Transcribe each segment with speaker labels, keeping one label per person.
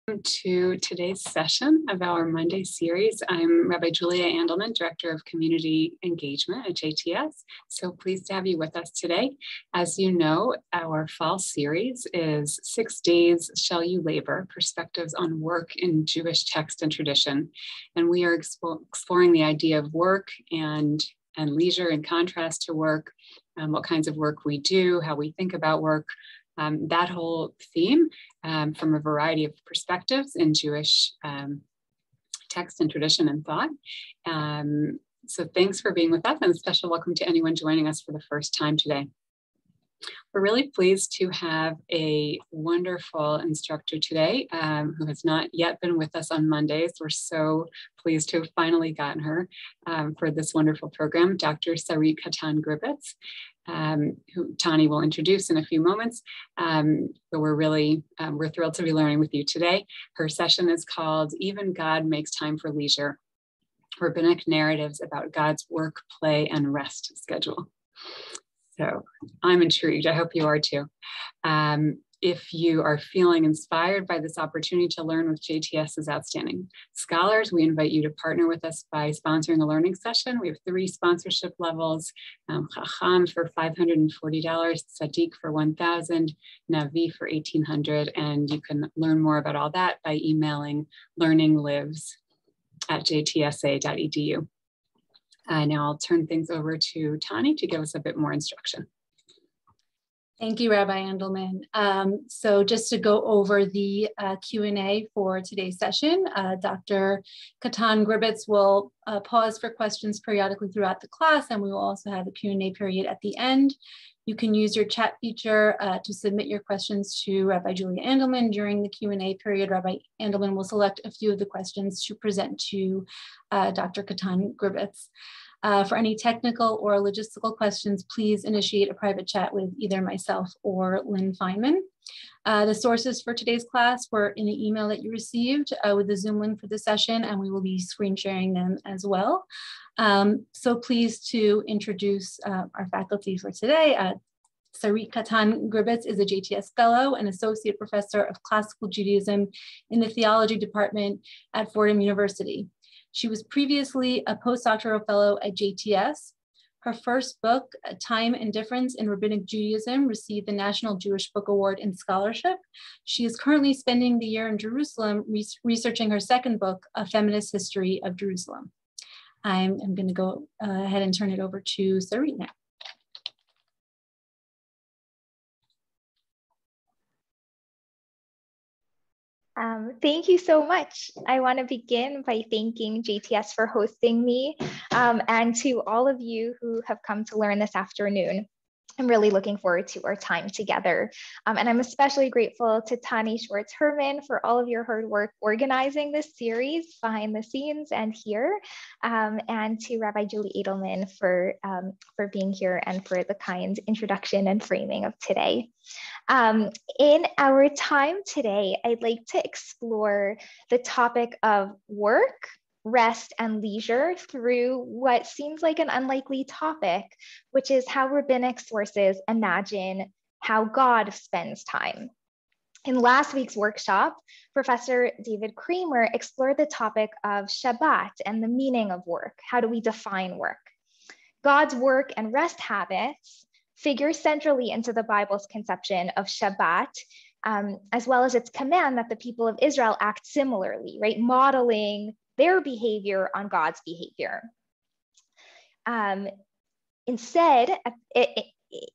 Speaker 1: To today's session of our Monday series. I'm Rabbi Julia Andelman, Director of Community Engagement at JTS. So pleased to have you with us today. As you know, our fall series is 6 Days Shall You Labor, Perspectives on Work in Jewish Text and Tradition. And we are exploring the idea of work and leisure in contrast to work, what kinds of work we do, how we think about work, that whole theme from a variety of perspectives in Jewish text and tradition and thought. So thanks for being with us, and a special welcome to anyone joining us for the first time today. We're really pleased to have a wonderful instructor today who has not yet been with us on Mondays. We're so pleased to have finally gotten her for this wonderful program, Dr. Sarit Kattan Gribetz, who Tani will introduce in a few moments. But we're thrilled to be learning with you today. Her session is called Even God Makes Time for Leisure, Rabbinic Narratives about God's Work, Play, and Rest Schedule. So I'm intrigued. I hope you are too. If you are feeling inspired by this opportunity to learn with JTS's outstanding scholars, we invite you to partner with us by sponsoring a learning session. We have 3 sponsorship levels: Chacham for $540, Sadiq for $1,000, Navi for $1,800. And you can learn more about all that by emailing learninglives@jtsa.edu. Now I'll turn things over to Tani to give us a bit more instruction.
Speaker 2: Thank you, Rabbi Andelman. So just to go over the Q&A for today's session, Dr. Kattan Gribetz will pause for questions periodically throughout the class, and we will also have a Q&A period at the end. You can use your chat feature to submit your questions to Rabbi Julia Andelman. During the Q&A period, Rabbi Andelman will select a few of the questions to present to Dr. Kattan Gribetz. For any technical or logistical questions, please initiate a private chat with either myself or Lynn Feynman. The sources for today's class were in the email that you received with the Zoom link for the session, and we will be screen sharing them as well. So pleased to introduce our faculty for today. Sarit Kattan Gribetz is a JTS Fellow and Associate Professor of Classical Judaism in the Theology Department at Fordham University. She was previously a postdoctoral fellow at JTS. Her first book, Time and Difference in Rabbinic Judaism, received the National Jewish Book Award in Scholarship. She is currently spending the year in Jerusalem researching her second book, A Feminist History of Jerusalem. I'm going to go ahead and turn it over to Sarit now.
Speaker 3: Thank you so much. I want to begin by thanking JTS for hosting me, and to all of you who have come to learn this afternoon. I'm really looking forward to our time together. And I'm especially grateful to Tani Schwartz-Herman for all of your hard work organizing this series behind the scenes and here, and to Rabbi Julie Edelman for being here and for the kind introduction and framing of today. In our time today, I'd like to explore the topic of work, rest, and leisure through what seems like an unlikely topic, which is how rabbinic sources imagine how God spends time. In last week's workshop, Professor David Kramer explored the topic of Shabbat and the meaning of work. How do we define work? God's work and rest habits figure centrally into the Bible's conception of Shabbat, as well as its command that the people of Israel act similarly, right? Modeling their behavior on God's behavior. Instead,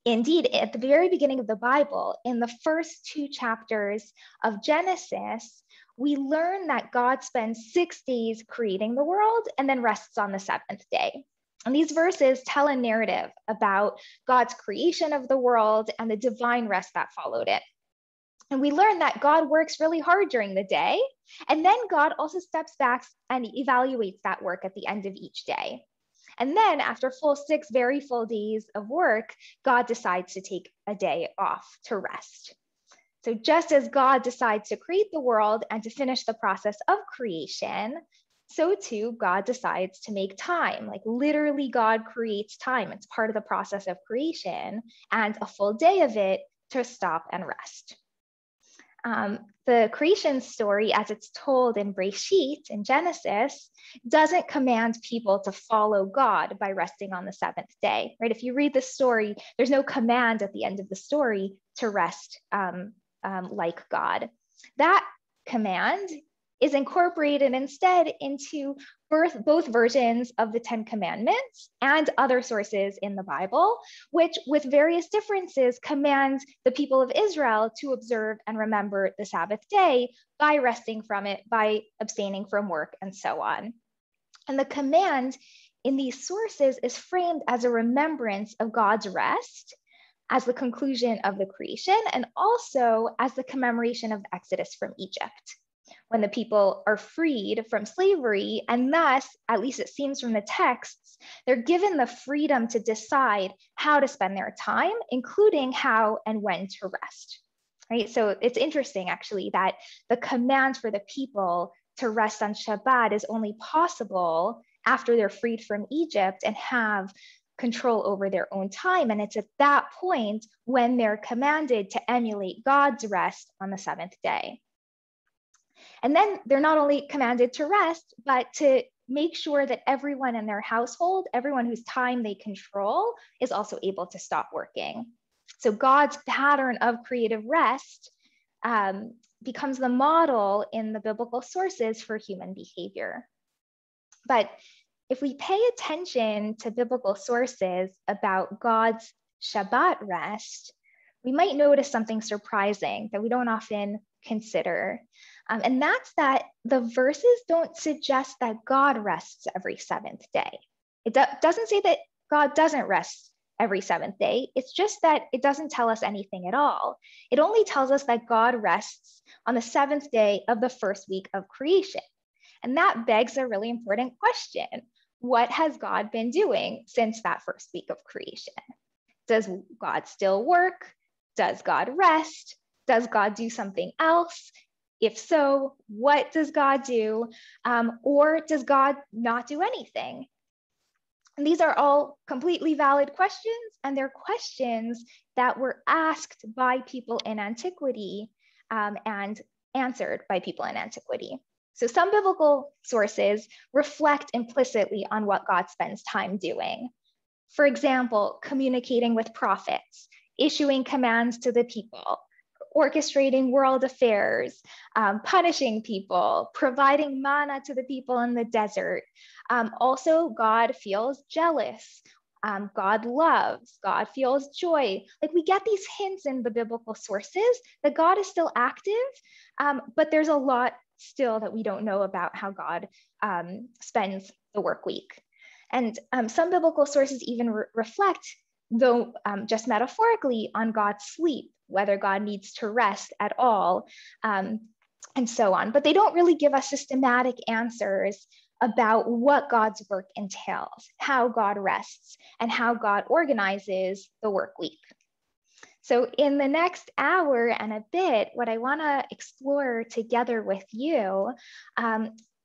Speaker 3: indeed, at the very beginning of the Bible, in the first 2 chapters of Genesis, we learn that God spends 6 days creating the world and then rests on the 7th day. And these verses tell a narrative about God's creation of the world and the divine rest that followed it. And we learn that God works really hard during the day, and then God also steps back and evaluates that work at the end of each day. And then after 6 very full days of work, God decides to take a day off to rest. So just as God decides to create the world and to finish the process of creation, so too God decides to make time. Like literally God creates time. It's part of the process of creation, and a full day of it to stop and rest. The creation story, as it's told in Breshit, in Genesis, doesn't command people to follow God by resting on the seventh day, right? If you read the story, there's no command at the end of the story to rest like God. That command is incorporated instead into both versions of the Ten Commandments and other sources in the Bible, which with various differences command the people of Israel to observe and remember the Sabbath day by resting from it, by abstaining from work, and so on. And the command in these sources is framed as a remembrance of God's rest as the conclusion of the creation, and also as the commemoration of the Exodus from Egypt, when the people are freed from slavery, and thus, at least it seems from the texts, they're given the freedom to decide how to spend their time, including how and when to rest, right? So it's interesting, actually, that the command for the people to rest on Shabbat is only possible after they're freed from Egypt and have control over their own time. And it's at that point when they're commanded to emulate God's rest on the seventh day. And then they're not only commanded to rest, but to make sure that everyone in their household, everyone whose time they control, is also able to stop working. So God's pattern of creative rest becomes the model in the biblical sources for human behavior. But if we pay attention to biblical sources about God's Shabbat rest, we might notice something surprising that we don't often consider. And that's that the verses don't suggest that God rests every seventh day. It doesn't say that God doesn't rest every seventh day. It's just that it doesn't tell us anything at all. It only tells us that God rests on the seventh day of the first week of creation. And that begs a really important question. What has God been doing since that first week of creation? Does God still work? Does God rest? Does God do something else? If so, what does God do? Or does God not do anything? And these are all completely valid questions, and they're questions that were asked by people in antiquity and answered by people in antiquity. So some biblical sources reflect implicitly on what God spends time doing. For example, communicating with prophets, issuing commands to the people, orchestrating world affairs, punishing people, providing manna to the people in the desert. Also, God feels jealous. God loves, God feels joy. Like, we get these hints in the biblical sources that God is still active, but there's a lot still that we don't know about how God spends the work week. And some biblical sources even reflect, though just metaphorically, on God's sleep, whether God needs to rest at all, and so on. But they don't really give us systematic answers about what God's work entails, how God rests, and how God organizes the work week. So in the next hour and a bit, what I want to explore together with you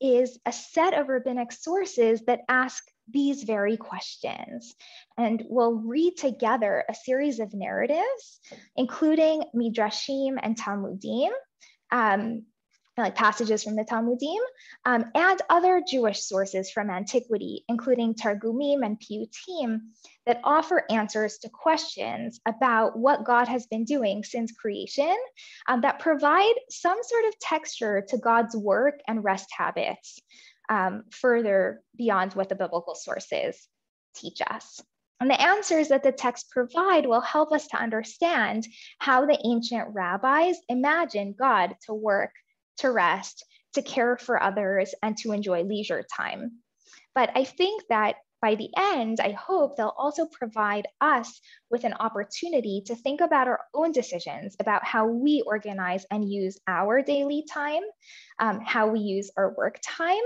Speaker 3: is a set of rabbinic sources that ask these very questions. And we'll read together a series of narratives, including Midrashim and Talmudim, like passages from the Talmudim, and other Jewish sources from antiquity, including Targumim and Piyutim, that offer answers to questions about what God has been doing since creation, that provide some sort of texture to God's work and rest habits, further beyond what the biblical sources teach us. And the answers that the texts provide will help us to understand how the ancient rabbis imagined God to work, to rest, to care for others, and to enjoy leisure time. But I think that by the end, I hope they'll also provide us with an opportunity to think about our own decisions about how we organize and use our daily time, how we use our work time,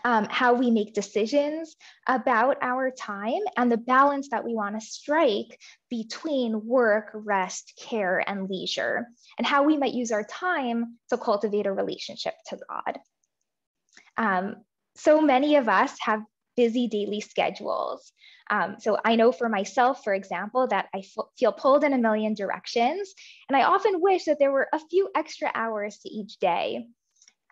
Speaker 3: how we make decisions about our time, and the balance that we want to strike between work, rest, care, and leisure, and how we might use our time to cultivate a relationship to God. So many of us have busy daily schedules. So I know for myself, for example, that I feel pulled in a million directions. And I often wish that there were a few extra hours to each day.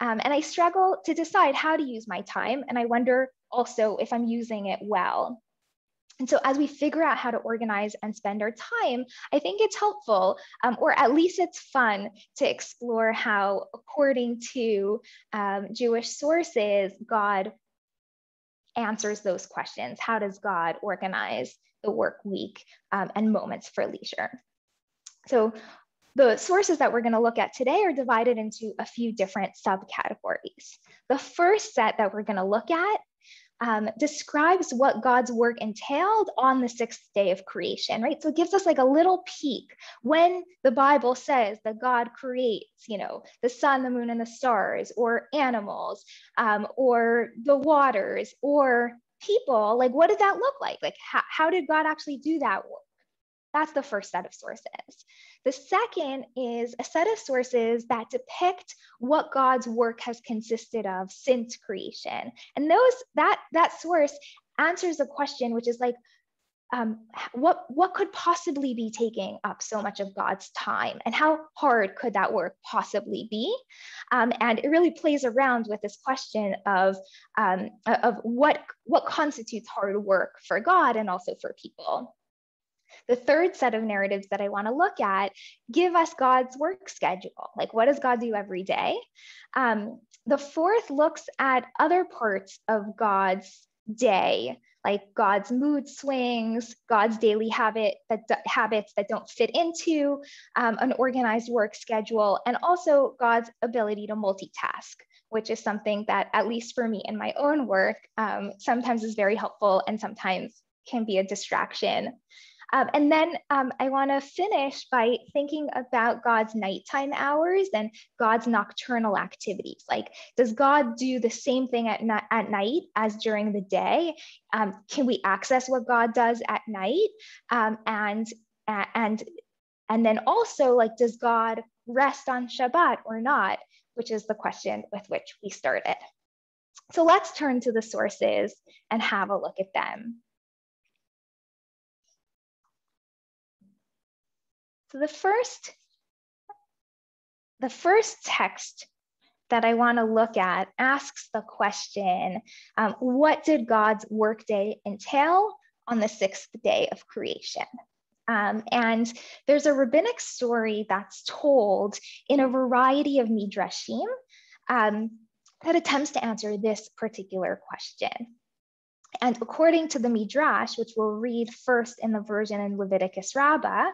Speaker 3: And I struggle to decide how to use my time. And I wonder also if I'm using it well. And so as we figure out how to organize and spend our time, I think it's helpful, or at least it's fun, to explore how, according to Jewish sources, God answers those questions. How does God organize the work week and moments for leisure? So the sources that we're going to look at today are divided into a few different subcategories. The first set that we're going to look at describes what God's work entailed on the sixth day of creation, right? So it gives us like a little peek when the Bible says that God creates, the sun, the moon, and the stars, or animals, or the waters, or people. Like, what did that look like? Like, how did God actually do that work? That's the first set of sources. The second is a set of sources that depict what God's work has consisted of since creation. And that source answers the question, which is like, what could possibly be taking up so much of God's time, and how hard could that work possibly be? And it really plays around with this question of what constitutes hard work for God and also for people. The third set of narratives that I want to look at give us God's work schedule. Like, what does God do every day? The fourth looks at other parts of God's day, like God's mood swings, God's daily habits that don't fit into an organized work schedule, and also God's ability to multitask, which is something that, at least for me in my own work, sometimes is very helpful and sometimes can be a distraction. And then I want to finish by thinking about God's nighttime hours and God's nocturnal activities. Like, does God do the same thing at night as during the day? Can we access what God does at night? And then also, like, does God rest on Shabbat or not? Which is the question with which we started. So let's turn to the sources and have a look at them. So the first text that I want to look at asks the question, what did God's workday entail on the sixth day of creation? And there's a rabbinic story that's told in a variety of Midrashim that attempts to answer this particular question. And according to the Midrash, which we'll read first in the version in Leviticus Rabbah,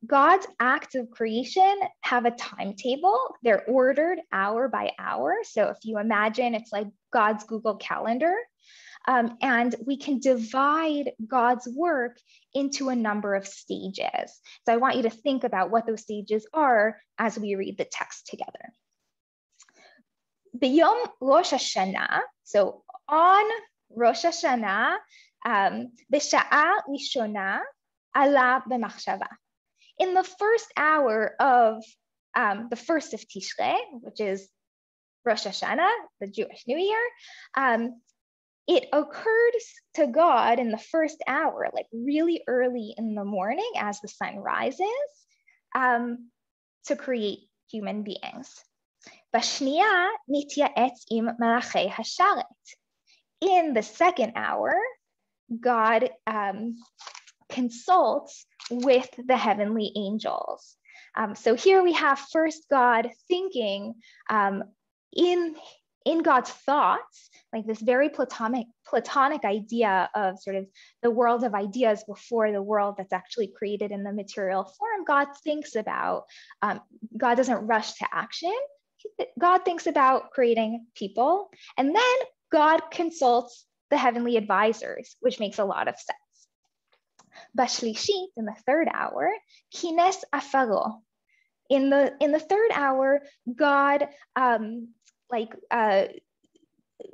Speaker 3: God's acts of creation have a timetable. They're ordered hour by hour. So if you imagine, it's like God's Google Calendar. And we can divide God's work into a number of stages. So I want you to think about what those stages are as we read the text together. B'yom Rosh Hashanah, so on Rosh Hashanah, b'sha'a rishona ala b'machshava. In the first hour of the first of Tishrei, which is Rosh Hashanah, the Jewish New Year, it occurred to God in the first hour, like really early in the morning as the sun rises, to create human beings. Bashniya nityaetz im malachei hasharet. In the second hour, God consults with the heavenly angels. So here we have first God thinking in God's thoughts, like this very Platonic idea of sort of the world of ideas before the world that's actually created in the material form. God thinks about, God doesn't rush to action. God thinks about creating people, and then God consults the heavenly advisors, which makes a lot of sense. Bashlishit, in the third hour, kines afaro. In the third hour, God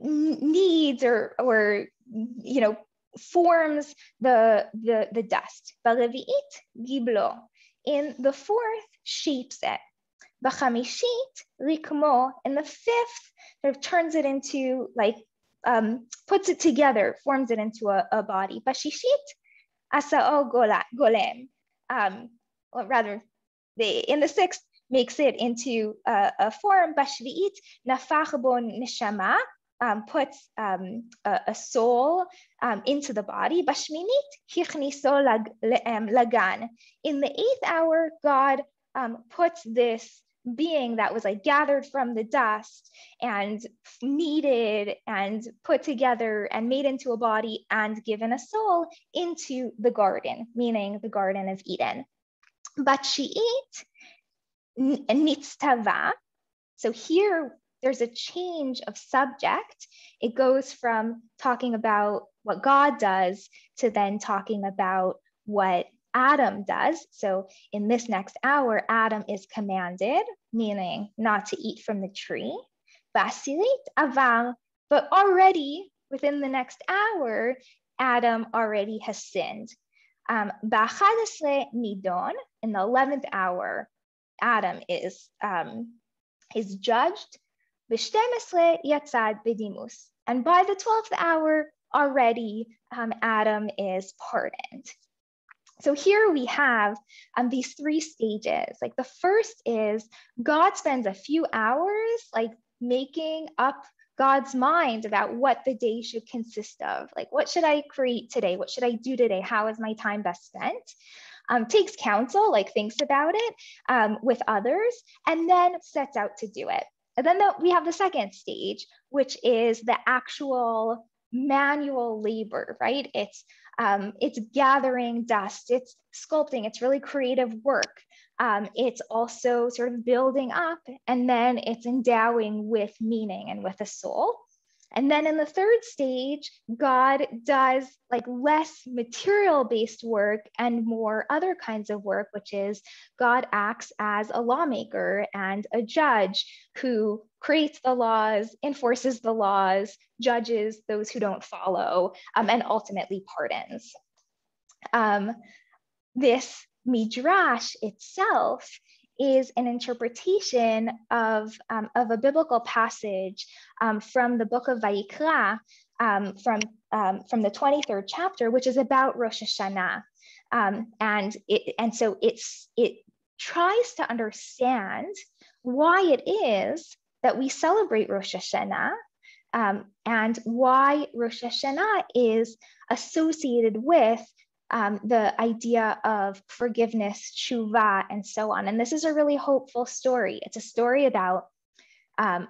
Speaker 3: needs or forms the dust. Balevi'it giblo. In the fourth, shapes it. B'chamishit rikmo. In the fifth, sort of turns it into like puts it together, forms it into a body. Bashishit asa'o golem, or rather, in the sixth, makes it into a form. Bashvi'it nafach bo neshama, puts a soul into the body. Bashminit hichniso lagan. In the 8th hour, God puts this being that was like gathered from the dust and kneaded and put together and made into a body and given a soul into the garden, meaning the Garden of Eden. Batshi'it nitztava. So here there's a change of subject. It goes from talking about what God does to then talking about what Adam does. So in this next hour, Adam is commanded, meaning not to eat from the tree. Basilit aval, but already within the next hour, Adam already has sinned. B'achadesre nidon, in the 11th hour, Adam is judged. B'shtemesre yatzad b'dimus, and by the 12th hour, already Adam is pardoned. So here we have these 3 stages. Like the first is God spends a few hours like making up God's mind about what the day should consist of. Like, what should I create today? What should I do today? How is my time best spent? Takes counsel, like thinks about it with others, and then sets out to do it. And then we have the second stage, which is the actual manual labor, right? It's gathering dust, it's sculpting, it's really creative work. It's also sort of building up, and then it's endowing with meaning and with a soul. And then in the third stage, God does like less material-based work and more other kinds of work, which is God acts as a lawmaker and a judge who creates the laws, enforces the laws, judges those who don't follow, and ultimately pardons. This Midrash itself is an interpretation of a biblical passage from the book of Vayikra, from the 23rd chapter, which is about Rosh Hashanah. So it tries to understand why it is that we celebrate Rosh Hashanah, and why Rosh Hashanah is associated with the idea of forgiveness, tshuva, and so on. And this is a really hopeful story. It's a story about,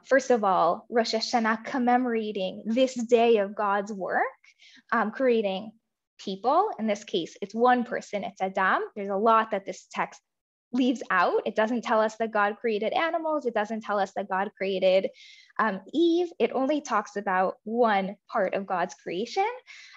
Speaker 3: first of all, Rosh Hashanah commemorating this day of God's work, creating people. In this case, it's one person, it's Adam. There's a lot that this text leaves out. It doesn't tell us that God created animals. It doesn't tell us that God created Eve. It only talks about one part of God's creation.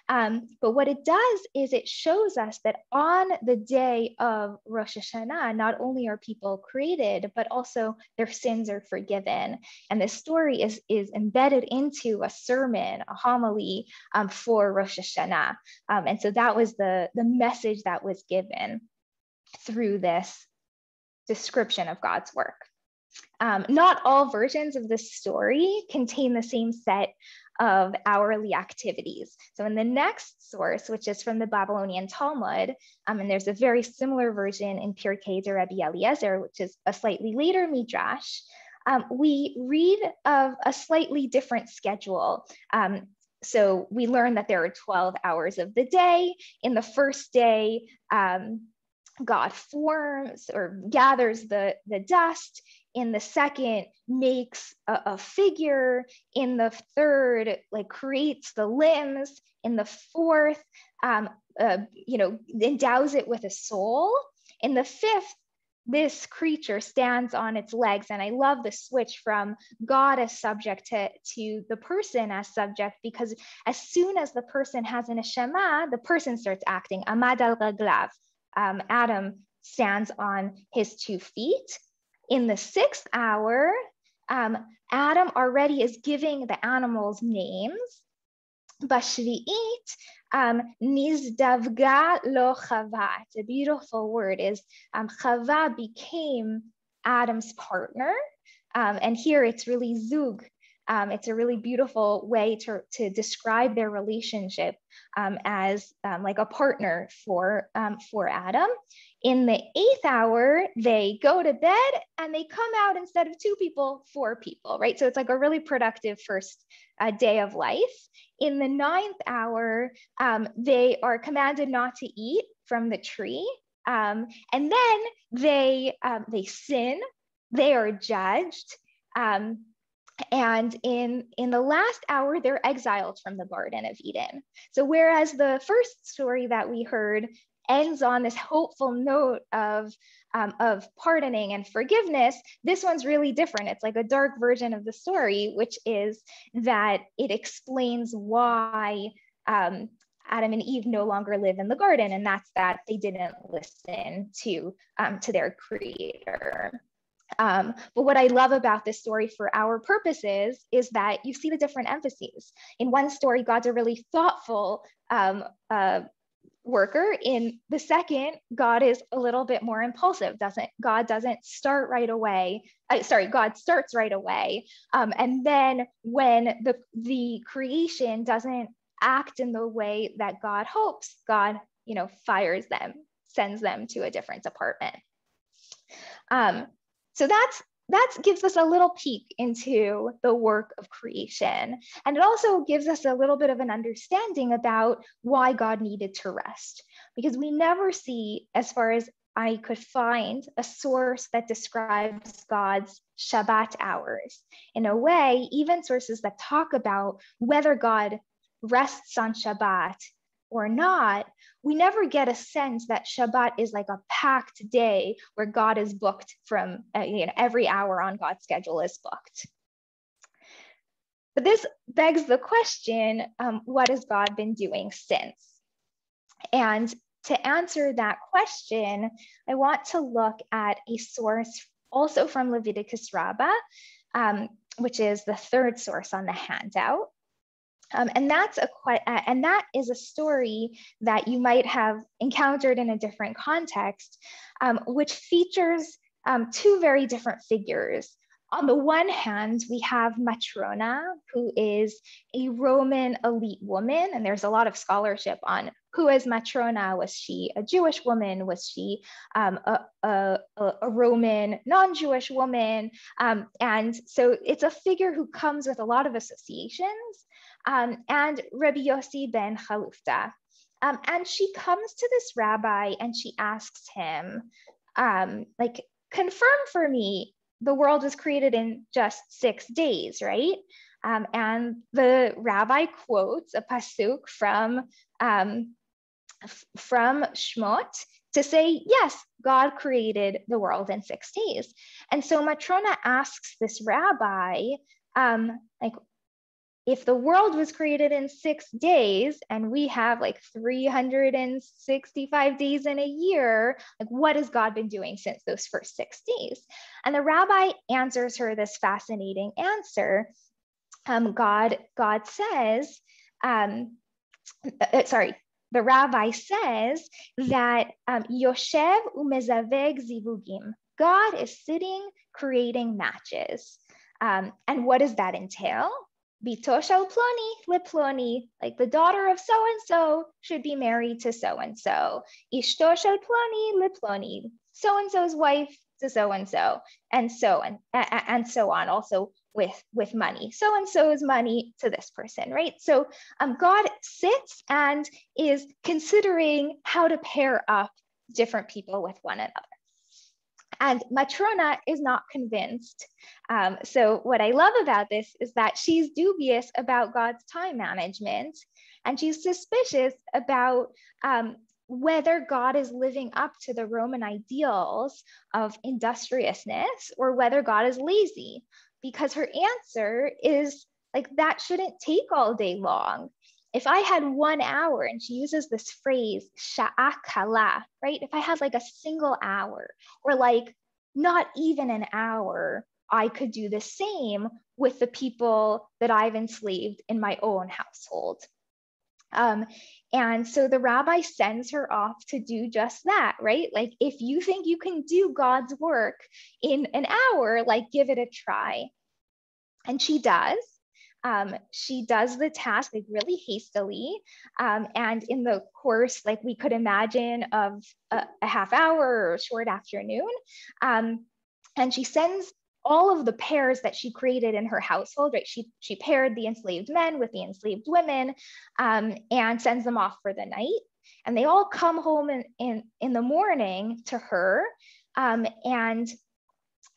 Speaker 3: But what it does is it shows us that on the day of Rosh Hashanah, not only are people created, but also their sins are forgiven. And this story is embedded into a sermon, a homily for Rosh Hashanah. And so that was the message that was given through this description of God's work. Not all versions of this story contain the same set of hourly activities. So in the next source, which is from the Babylonian Talmud, and there's a very similar version in Pirkei de Rabbi Eliezer, which is a slightly later Midrash, we read of a slightly different schedule. So we learn that there are 12 hours of the day. In the first day, God forms or gathers the dust. In the second, makes a figure. In the third, like creates the limbs. In the fourth, endows it with a soul. In the fifth, this creature stands on its legs. And I love the switch from God as subject to the person as subject, because as soon as the person has an neshama, the person starts acting. Amad al raglav. Adam stands on his 2 feet. In the 6th hour, Adam already is giving the animals names. Bashvi'it, nizdavga lo chava. It's a beautiful word. Is Chava became Adam's partner, and here it's really zug. It's a really beautiful way to describe their relationship as like a partner for Adam. In the 8th hour, they go to bed and they come out, instead of 2 people, 4 people, right? So it's like a really productive first day of life. In the 9th hour, they are commanded not to eat from the tree. And then they sin, they are judged. And in the last hour, they're exiled from the Garden of Eden. So whereas the first story that we heard ends on this hopeful note of pardoning and forgiveness, this one's really different. It's like a dark version of the story, which is that it explains why Adam and Eve no longer live in the garden, and that's that they didn't listen to their creator. But what I love about this story for our purposes is that you see the different emphases. In one story, God's a really thoughtful worker. In the second, God is a little bit more impulsive. God doesn't start right away. God starts right away. And then when the creation doesn't act in the way that God hopes, God, fires them, sends them to a different department. So that gives us a little peek into the work of creation. And it also gives us a little bit of an understanding about why God needed to rest, because we never see, as far as I could find, a source that describes God's Shabbat hours. In a way, even sources that talk about whether God rests on Shabbat or not, we never get a sense that Shabbat is like a packed day where God is booked from, every hour on God's schedule is booked. But this begs the question, what has God been doing since? And to answer that question, I want to look at a source also from Leviticus Rabbah, which is the 3rd source on the handout. And that is a story that you might have encountered in a different context, which features 2 very different figures. On the one hand, we have Matrona, who is a Roman elite woman, and there's a lot of scholarship on who is Matrona. Was she a Jewish woman? Was she a Roman non-Jewish woman? And so it's a figure who comes with a lot of associations. And Rabbi Yossi ben Chalufta. And she comes to this rabbi and she asks him, confirm for me, the world was created in just 6 days, right? And the rabbi quotes a pasuk from Shmot to say, yes, God created the world in 6 days. And so Matrona asks this rabbi, if the world was created in 6 days and we have 365 days in a year, what has God been doing since those first 6 days? And the rabbi answers her this fascinating answer. The rabbi says that Yoshev umezaveg zivugim. God is sitting creating matches. And what does that entail? Bito shel ploni leploni, the daughter of so-and-so should be married to so-and-so. Ishto shel ploni leploni, so-and-so's wife to so-and-so, and so on, also with money. So-and-so's money to this person, right? So God sits and is considering how to pair up different people with one another. And Matrona is not convinced. So what I love about this is that she's dubious about God's time management, and she's suspicious about whether God is living up to the Roman ideals of industriousness or whether God is lazy, because her answer is that shouldn't take all day long. If I had 1 hour, and she uses this phrase, sha'a kala, right? If I had a single hour or not even an hour, I could do the same with the people that I've enslaved in my own household. And so the rabbi sends her off to do just that, right? If you think you can do God's work in an hour, give it a try. And she does. she does the task like really hastily. And in the course, like we could imagine of a half hour or a short afternoon, and she sends all of the pairs that she created in her household, right? She paired the enslaved men with the enslaved women, and sends them off for the night. And they all come home in the morning to her, and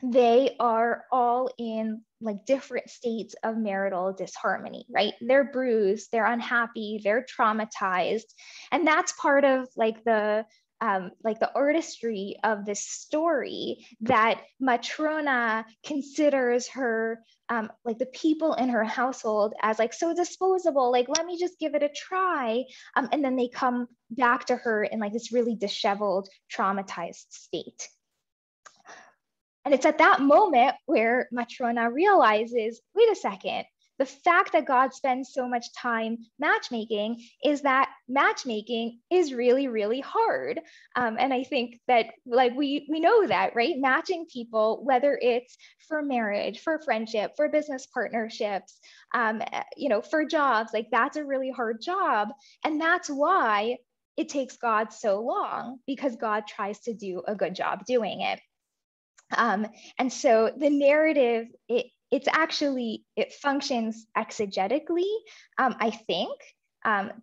Speaker 3: they are all in like different states of marital disharmony, right? They're bruised, they're unhappy, they're traumatized. And that's part of like the artistry of this story, that Matrona considers her, like the people in her household as like so disposable, like, let me just give it a try. And then they come back to her in like this really disheveled, traumatized state. And it's at that moment where Matrona realizes, wait a second, the fact that God spends so much time matchmaking is that matchmaking is really, really hard. And I think that like we know that, right? Matching people, whether it's for marriage, for friendship, for business partnerships, for jobs, like that's a really hard job. And that's why it takes God so long, because God tries to do a good job doing it. And so the narrative, it functions exegetically, I think,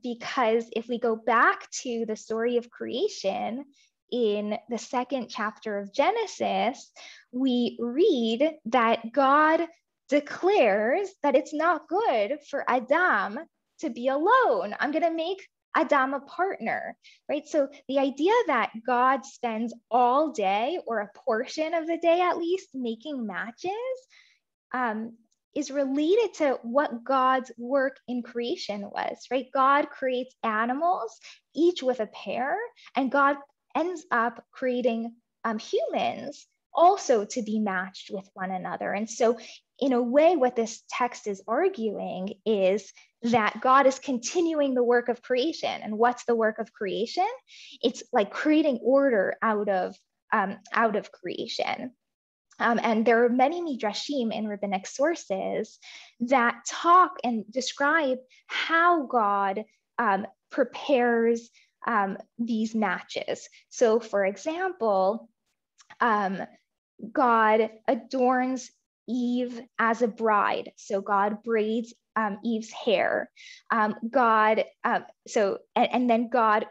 Speaker 3: because if we go back to the story of creation in the second chapter of Genesis, we read that God declares that it's not good for Adam to be alone. I'm going to make Adam a partner, right? So the idea that God spends all day, or a portion of the day at least, making matches is related to what God's work in creation was, right? God creates animals, each with a pair, and God ends up creating humans also to be matched with one another. And so in a way, what this text is arguing is that God is continuing the work of creation. And what's the work of creation? It's like creating order out of creation. And there are many midrashim in rabbinic sources that talk and describe how God prepares these matches. So for example, God adorns Eve as a bride. So God braids Eve's hair. And then God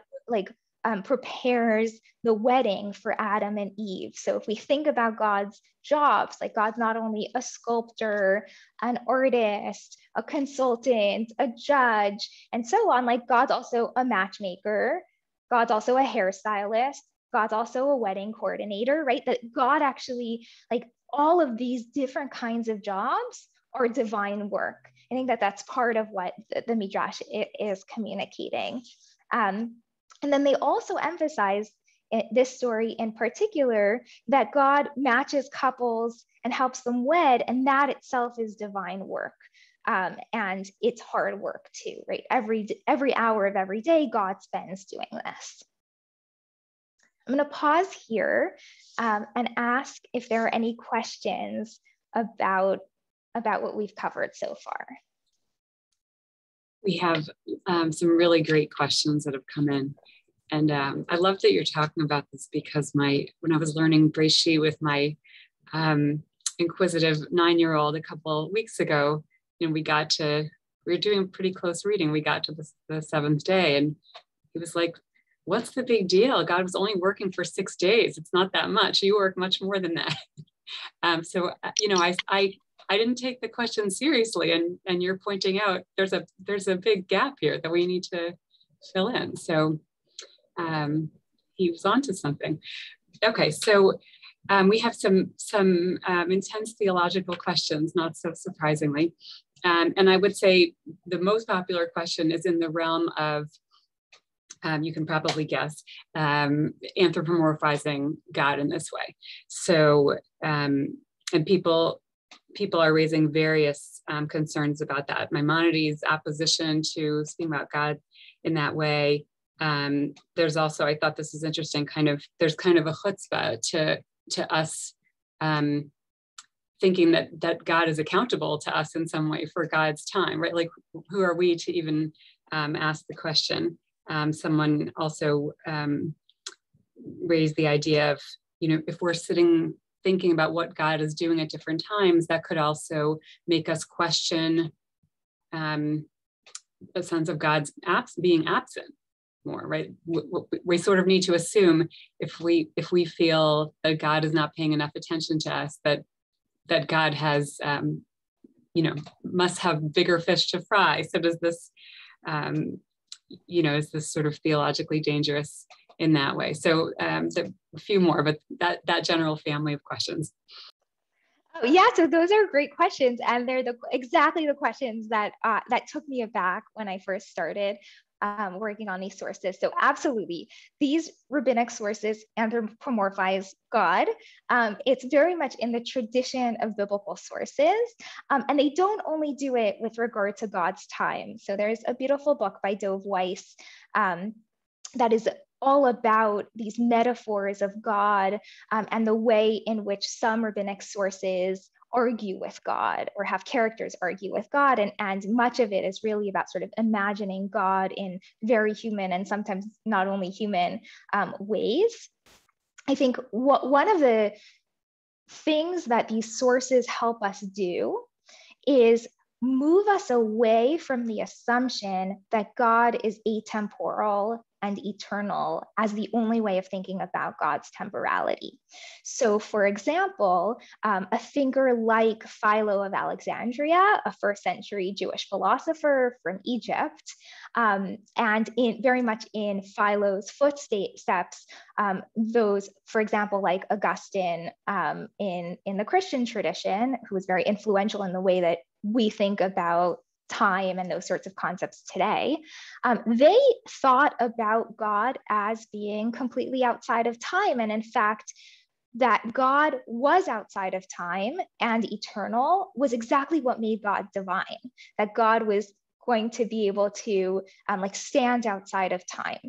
Speaker 3: prepares the wedding for Adam and Eve. So if we think about God's jobs, like God's not only a sculptor, an artist, a consultant, a judge, and so on, like God's also a matchmaker, God's also a hairstylist, God's also a wedding coordinator, right? That God actually, like all of these different kinds of jobs are divine work. I think that that's part of what the Midrash is communicating. And then they also emphasize this story in particular, that God matches couples and helps them wed, and that itself is divine work. And it's hard work too, right? Every hour of every day, God spends doing this. I'm going to pause here and ask if there are any questions about what we've covered so far.
Speaker 1: We have some really great questions that have come in. And I love that you're talking about this, because when I was learning Breshit with my inquisitive 9-year-old a couple of weeks ago, we were doing pretty close reading. We got to the seventh day, and he was like, what's the big deal? God was only working for 6 days. It's not that much. You work much more than that. I didn't take the question seriously, and you're pointing out there's a big gap here that we need to fill in. So he was onto something. Okay, so we have some intense theological questions, not so surprisingly, and I would say the most popular question is in the realm of you can probably guess, anthropomorphizing God in this way. So, and people are raising various concerns about that. Maimonides' opposition to speaking about God in that way. There's also, I thought this is interesting, there's kind of a chutzpah to us thinking that God is accountable to us in some way for God's time, right? Like, who are we to even ask the question? Someone also raised the idea of, if we're sitting thinking about what God is doing at different times, that could also make us question the sense of God's being absent more, right? We sort of need to assume, if we feel that God is not paying enough attention to us, that God has, must have bigger fish to fry. So does this, is this sort of theologically dangerous in that way? So a few more, but that general family of questions.
Speaker 3: Oh, yeah, so those are great questions, and they're exactly the questions that took me aback when I first started working on these sources. So absolutely, these rabbinic sources anthropomorphize God. It's very much in the tradition of biblical sources, and they don't only do it with regard to God's time. So there's a beautiful book by Dov Weiss that is all about these metaphors of God and the way in which some rabbinic sources argue with God or have characters argue with God. And much of it is really about sort of imagining God in very human and sometimes not only human ways. I think one of the things that these sources help us do is move us away from the assumption that God is atemporal and eternal as the only way of thinking about God's temporality. So for example, a thinker like Philo of Alexandria, a first century Jewish philosopher from Egypt, and very much in Philo's footsteps, those, for example, like Augustine in the Christian tradition, who was very influential in the way that we think about time and those sorts of concepts today, they thought about God as being completely outside of time. And in fact, that God was outside of time and eternal was exactly what made God divine, that God was going to be able to stand outside of time.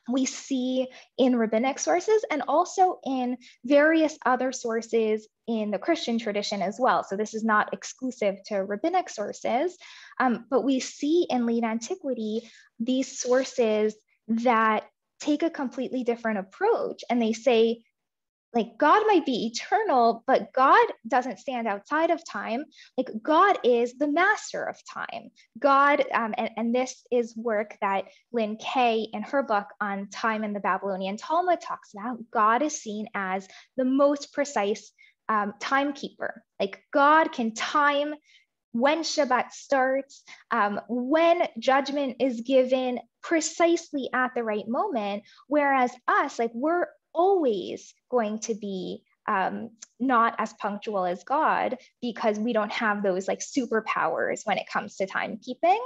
Speaker 3: We see in rabbinic sources and also in various other sources in the Christian tradition as well. So this is not exclusive to rabbinic sources, but we see in late antiquity these sources that take a completely different approach, and they say, like, God might be eternal, but God doesn't stand outside of time. Like, God is the master of time. God, and this is work that Lynn Kay in her book on time in the Babylonian Talmud talks about. God is seen as the most precise timekeeper. Like, God can time when Shabbat starts, when judgment is given precisely at the right moment, whereas us, like, we're always going to be not as punctual as God because we don't have those like superpowers when it comes to timekeeping.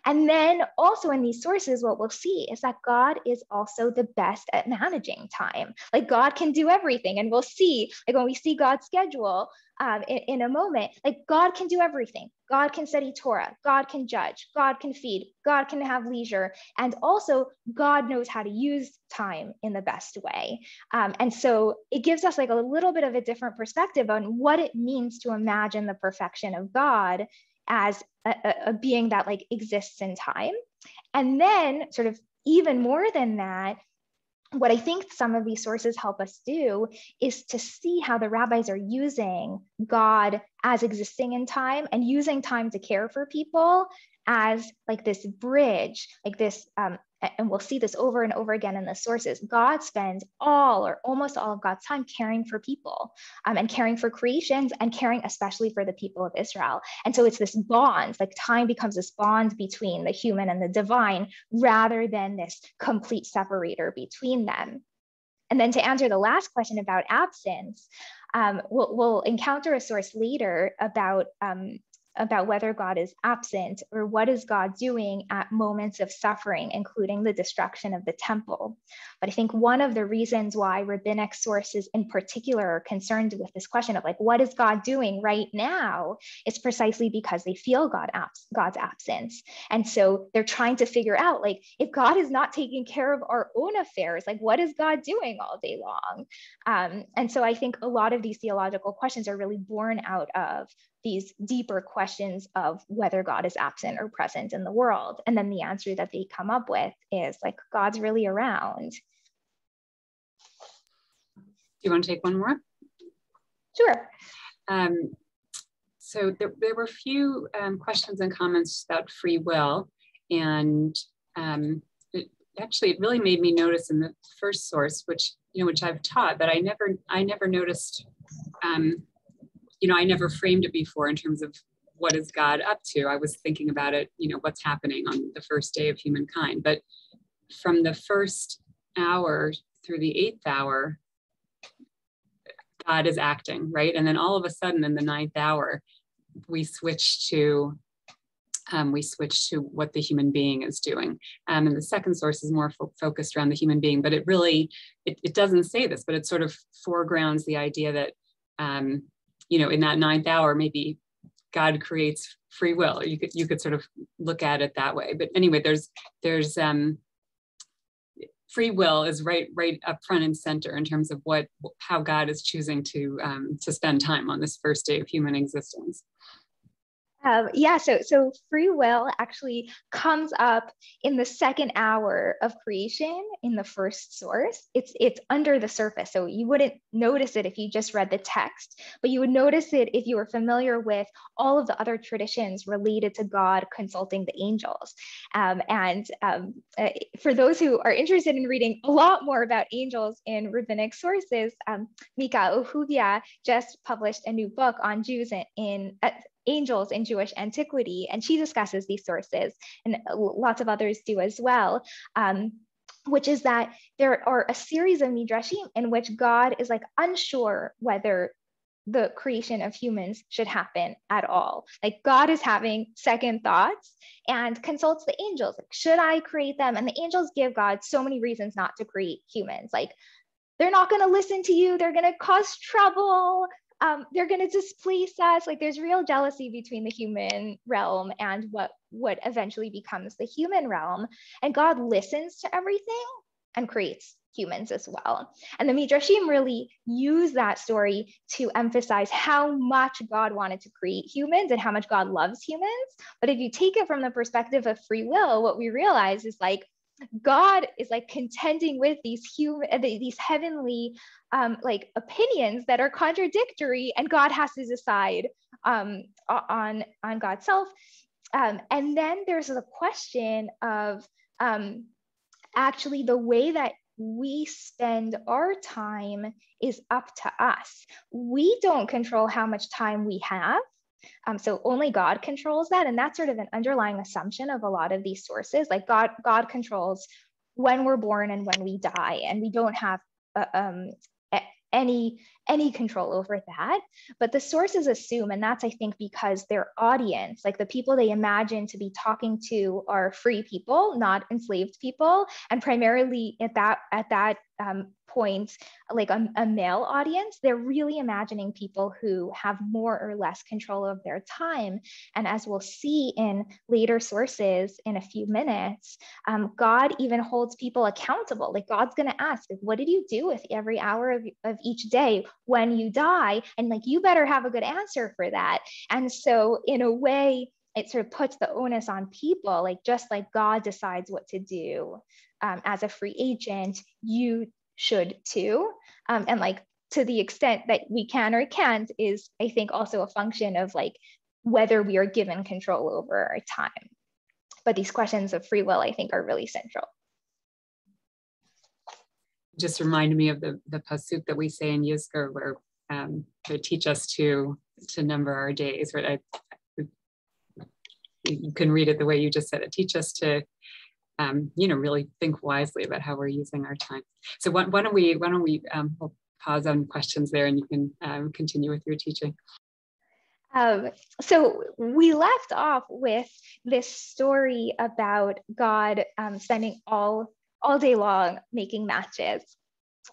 Speaker 3: And then also in these sources, what we'll see is that God is also the best at managing time. Like, God can do everything. And we'll see, like, when we see God's schedule in a moment, like, God can do everything. God can study Torah. God can judge. God can feed. God can have leisure. And also, God knows how to use time in the best way. And so it gives us like a little bit of a different perspective on what it means to imagine the perfection of God as a being that like exists in time. And then sort of even more than that, what I think some of these sources help us do is to see how the rabbis are using God as existing in time and using time to care for people as like this bridge, like this, and we'll see this over and over again in the sources. God spends all or almost all of God's time caring for people and caring for creations and caring especially for the people of Israel. And so it's this bond, like time becomes this bond between the human and the divine rather than this complete separator between them. And then to answer the last question about absence, we'll encounter a source later about about whether God is absent or what is God doing at moments of suffering, including the destruction of the temple. But I think one of the reasons why rabbinic sources in particular are concerned with this question of like, what is God doing right now, is precisely because they feel God's absence. And so they're trying to figure out, like, if God is not taking care of our own affairs, like, what is God doing all day long? And so I think a lot of these theological questions are really born out of these deeper questions of whether God is absent or present in the world. And then the answer that they come up with is like, God's really around.
Speaker 1: Do you want to take one more?
Speaker 3: Sure.
Speaker 1: So there were a few questions and comments about free will. And it really made me notice in the first source, which I've taught, but I never noticed, I never framed it before in terms of what is God up to. I was thinking about it, what's happening on the first day of humankind. But from the first hour through the 8th hour, God is acting, right? And then all of a sudden in the 9th hour, we switch to what the human being is doing. And the second source is more focused around the human being, but it really, it doesn't say this, but it sort of foregrounds the idea that, in that 9th hour, maybe God creates free will. Or you could sort of look at it that way. But anyway, there's free will is right up front and center in terms of how God is choosing to spend time on this first day of human existence.
Speaker 3: So free will actually comes up in the 2nd hour of creation in the first source. It's under the surface, so you wouldn't notice it if you just read the text, but you would notice it if you were familiar with all of the other traditions related to God consulting the angels. For those who are interested in reading a lot more about angels in rabbinic sources, Mika Ohuvia just published a new book on Jews in angels in Jewish antiquity, and she discusses these sources, and lots of others do as well, which is that there are a series of midrashim in which God is like unsure whether the creation of humans should happen at all. Like, God is having second thoughts and consults the angels, like, should I create them? And the angels give God so many reasons not to create humans. Like, they're not going to listen to you, they're going to cause trouble, they're going to displace us. Like, there's real jealousy between the human realm and what eventually becomes the human realm. And God listens to everything and creates humans as well. And the Midrashim really use that story to emphasize how much God wanted to create humans and how much God loves humans. But if you take it from the perspective of free will, what we realize is like, God is like contending with these heavenly opinions that are contradictory, and God has to decide on God's self. And then there's the question of actually the way that we spend our time is up to us. We don't control how much time we have. So only God controls that. And that's sort of an underlying assumption of a lot of these sources. Like God controls when we're born and when we die, and we don't have any control over that. But the sources assume, and that's, I think, because their audience, like the people they imagine to be talking to, are free people, not enslaved people, and primarily at that point, like a male audience. They're really imagining people who have more or less control of their time. And as we'll see in later sources in a few minutes, God even holds people accountable. Like, God's going to ask, what did you do with every hour of each day when you die? And like, you better have a good answer for that. And so in a way, it sort of puts the onus on people, like, just like God decides what to do as a free agent, you should too. And like, to the extent that we can or can't is, I think, also a function of like whether we are given control over our time. But these questions of free will, I think, are really central.
Speaker 1: Just reminded me of the pasuk that we say in Yizkor, where they teach us to number our days, right? You can read it the way you just said it. Teach us to really think wisely about how we're using our time. So why don't we we'll pause on questions there, and you can continue with your teaching.
Speaker 3: So we left off with this story about God spending all day long making matches.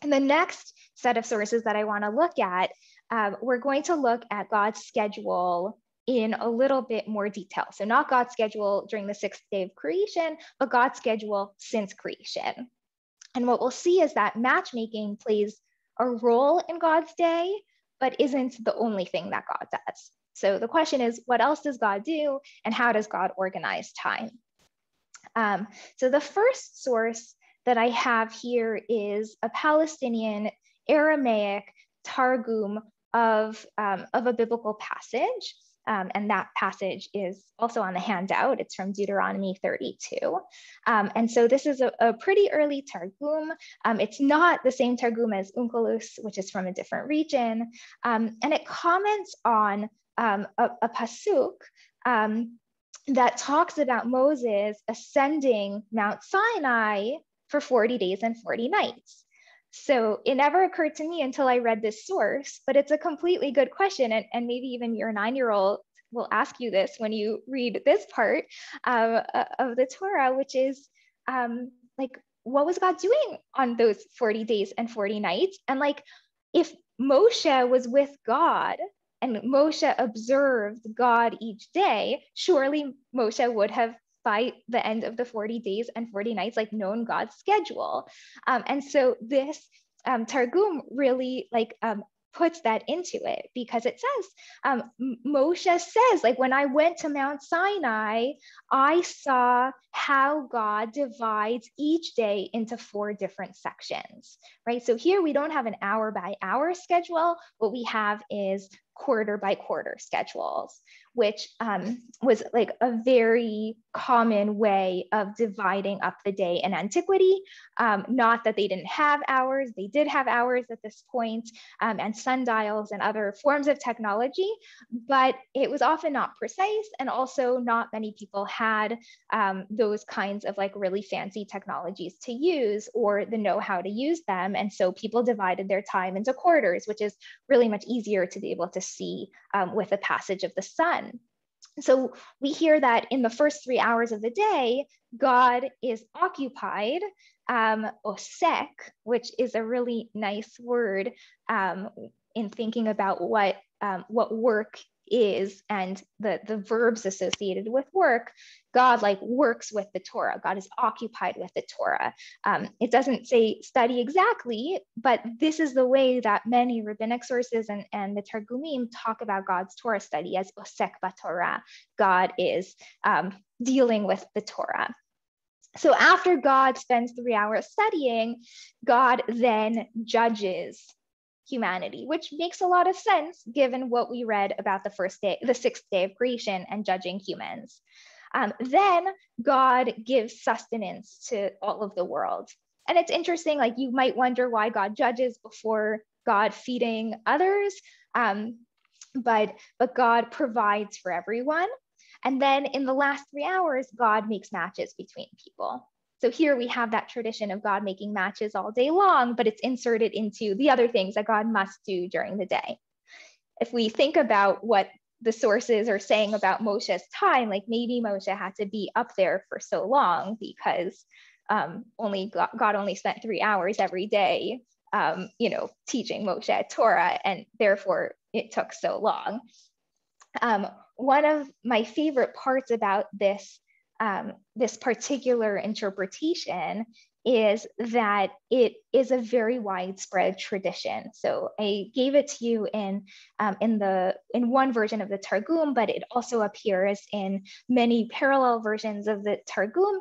Speaker 3: And the next set of sources that I want to look at, we're going to look at God's schedule in a little bit more detail. So not God's schedule during the sixth day of creation, but God's schedule since creation. And what we'll see is that matchmaking plays a role in God's day, but isn't the only thing that God does. So the question is, what else does God do, and how does God organize time? So the first source that I have here is a Palestinian Aramaic Targum of a biblical passage. And that passage is also on the handout. It's from Deuteronomy 32. And so this is a pretty early Targum. It's not the same Targum as Onkelos, which is from a different region. And it comments on a pasuk that talks about Moses ascending Mount Sinai for 40 days and 40 nights. So it never occurred to me until I read this source, but it's a completely good question. And maybe even your 9-year-old will ask you this when you read this part of the Torah, which is like, what was God doing on those 40 days and 40 nights? And like, if Moshe was with God and Moshe observed God each day, surely Moshe would have, by the end of the 40 days and 40 nights, like known God's schedule. And so this Targum really like puts that into it, because it says, Moshe says, like, when I went to Mount Sinai, I saw how God divides each day into 4 different sections, right? So here we don't have an hour by hour schedule. What we have is quarter by quarter schedules, which was like a very common way of dividing up the day in antiquity. Not that they didn't have hours, they did have hours at this point, and sundials and other forms of technology, but it was often not precise, and also not many people had those kinds of like really fancy technologies to use, or the know-how to use them. And so people divided their time into quarters, which is really much easier to be able to see with the passage of the sun. So we hear that in the first 3 hours of the day, God is occupied, osek, which is a really nice word in thinking about what work is and the verbs associated with work. God like works with the Torah. God is occupied with the Torah. It doesn't say study exactly, but this is the way that many rabbinic sources and the Targumim talk about God's Torah study as osek b'Torah. God is dealing with the Torah. So after God spends 3 hours studying, God then judges humanity, which makes a lot of sense given what we read about the sixth day of creation and judging humans. Then God gives sustenance to all of the world. And it's interesting, like you might wonder why God judges before God feeding others, but God provides for everyone. And then in the last 3 hours, God makes matches between people. So here we have that tradition of God making matches all day long, but it's inserted into the other things that God must do during the day. If we think about what the sources are saying about Moshe's time, like maybe Moshe had to be up there for so long because God only spent 3 hours every day, teaching Moshe Torah, and therefore it took so long. One of my favorite parts about this particular interpretation is that it is a very widespread tradition. So I gave it to you in one version of the Targum, but it also appears in many parallel versions of the Targum.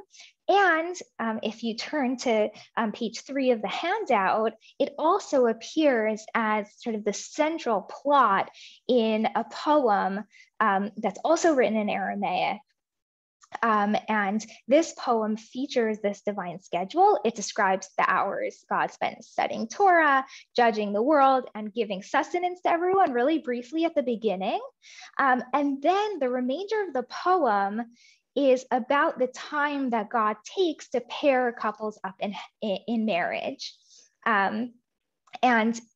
Speaker 3: And if you turn to page 3 of the handout, it also appears as sort of the central plot in a poem that's also written in Aramaic. And this poem features this divine schedule. It describes the hours God spent studying Torah, judging the world, and giving sustenance to everyone really briefly at the beginning. And then the remainder of the poem is about the time that God takes to pair couples up in marriage. And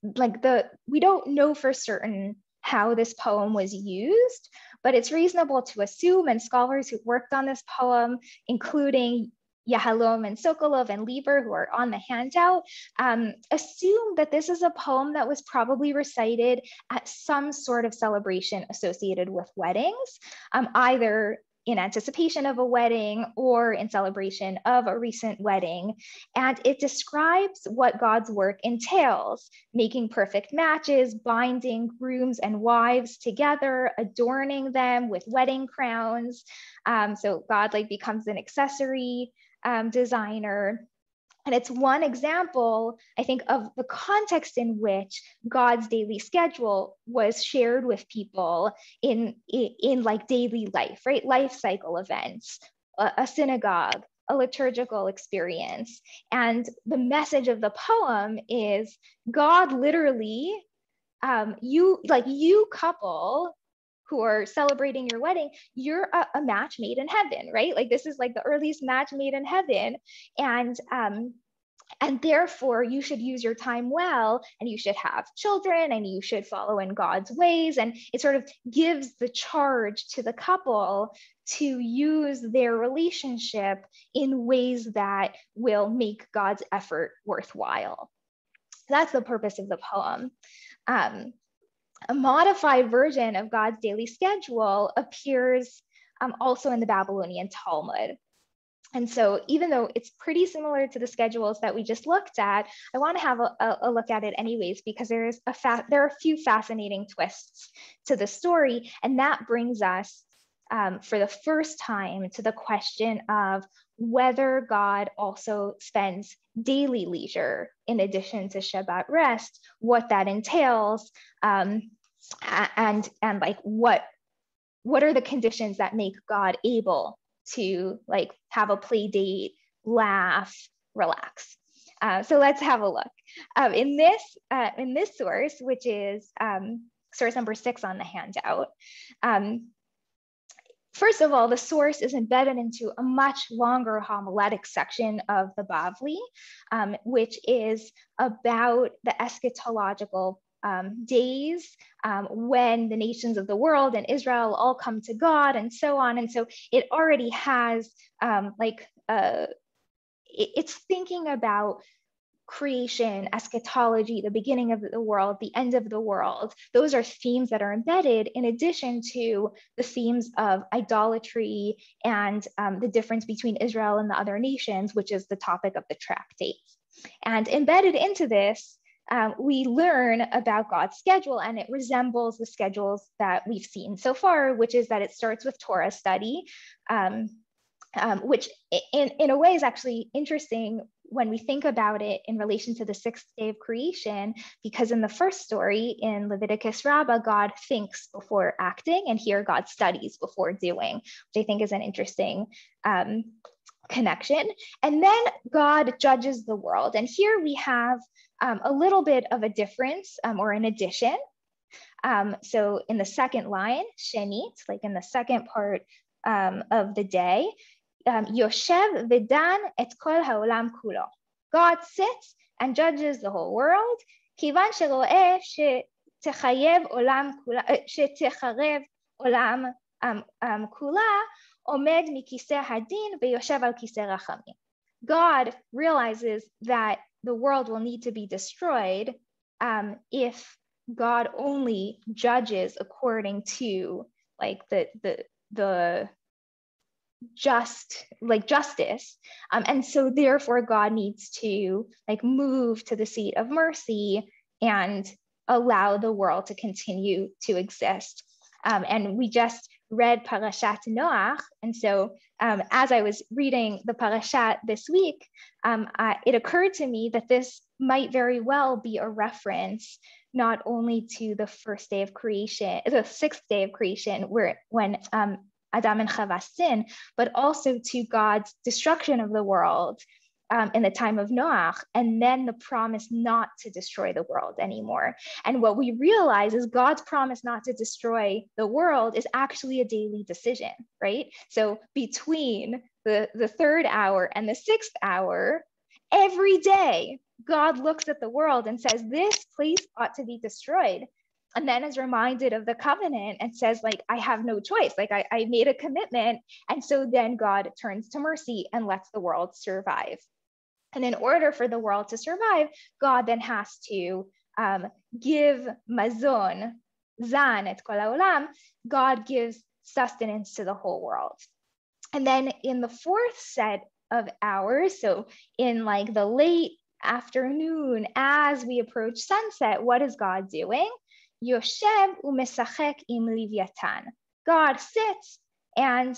Speaker 3: like we don't know for certain how this poem was used, but it's reasonable to assume, and scholars who worked on this poem, including Yahalom and Sokolov and Lieber, who are on the handout, assume that this is a poem that was probably recited at some sort of celebration associated with weddings, either in anticipation of a wedding or in celebration of a recent wedding. And it describes what God's work entails: making perfect matches, binding grooms and wives together, adorning them with wedding crowns. So God becomes an accessory designer. And it's one example, I think, of the context in which God's daily schedule was shared with people in daily life, right? Life cycle events, a synagogue, a liturgical experience. And the message of the poem is God literally, you couple who are celebrating your wedding, you're a match made in heaven, right? This is the earliest match made in heaven. And therefore you should use your time well, and you should have children, and you should follow in God's ways. And it sort of gives the charge to the couple to use their relationship in ways that will make God's effort worthwhile. That's the purpose of the poem. A modified version of God's daily schedule appears also in the Babylonian Talmud. And so even though it's pretty similar to the schedules that we just looked at, I want to have a look at it anyways, because there are a few fascinating twists to the story. And that brings us for the first time to the question of whether God also spends daily leisure in addition to Shabbat rest, what that entails, and what are the conditions that make God able to have a play date, laugh, relax. So let's have a look. In this source, which is source number 6 on the handout, first of all, the source is embedded into a much longer homiletic section of the Bavli, which is about the eschatological days when the nations of the world and Israel all come to God and so on. And so it already has it's thinking about creation, eschatology, the beginning of the world, the end of the world. Those are themes that are embedded in addition to the themes of idolatry and the difference between Israel and the other nations, which is the topic of the tractate. And embedded into this, we learn about God's schedule, and it resembles the schedules that we've seen so far, which is that it starts with Torah study, which in a way is actually interesting when we think about it in relation to the 6th day of creation, because in the first story in Leviticus Rabbah, God thinks before acting, and here God studies before doing, which I think is an interesting connection. And then God judges the world. And here we have a little bit of a difference or an addition. So in the second line, Shenit, in the second part of the day, Yoshev v'dan et kol ha'olam kulo. God sits and judges the whole world. Kivan shero'eh shetechayev olam kula omed mikiseh hadin ve'yoshev al kiseh rachamim. God realizes that the world will need to be destroyed if God only judges according to the justice, and so therefore God needs to move to the seat of mercy and allow the world to continue to exist. And we just read Parashat Noah, and so as I was reading the Parashat this week, it occurred to me that this might very well be a reference not only to the 1st day of creation, the 6th day of creation, when Adam and Chava sin, but also to God's destruction of the world in the time of Noah, and then the promise not to destroy the world anymore. And what we realize is God's promise not to destroy the world is actually a daily decision, right? So between the 3rd hour and the 6th hour, every day, God looks at the world and says, this place ought to be destroyed. and then is reminded of the covenant and says, like, I have no choice. Like I made a commitment. And so then God turns to mercy and lets the world survive. And in order for the world to survive, God then has to give mazon, zan et kol haolam. God gives sustenance to the whole world. And then in the fourth set of hours, so in like the late afternoon, as we approach sunset, what is God doing? Yoshev u'mesachek im Leviathan. God sits and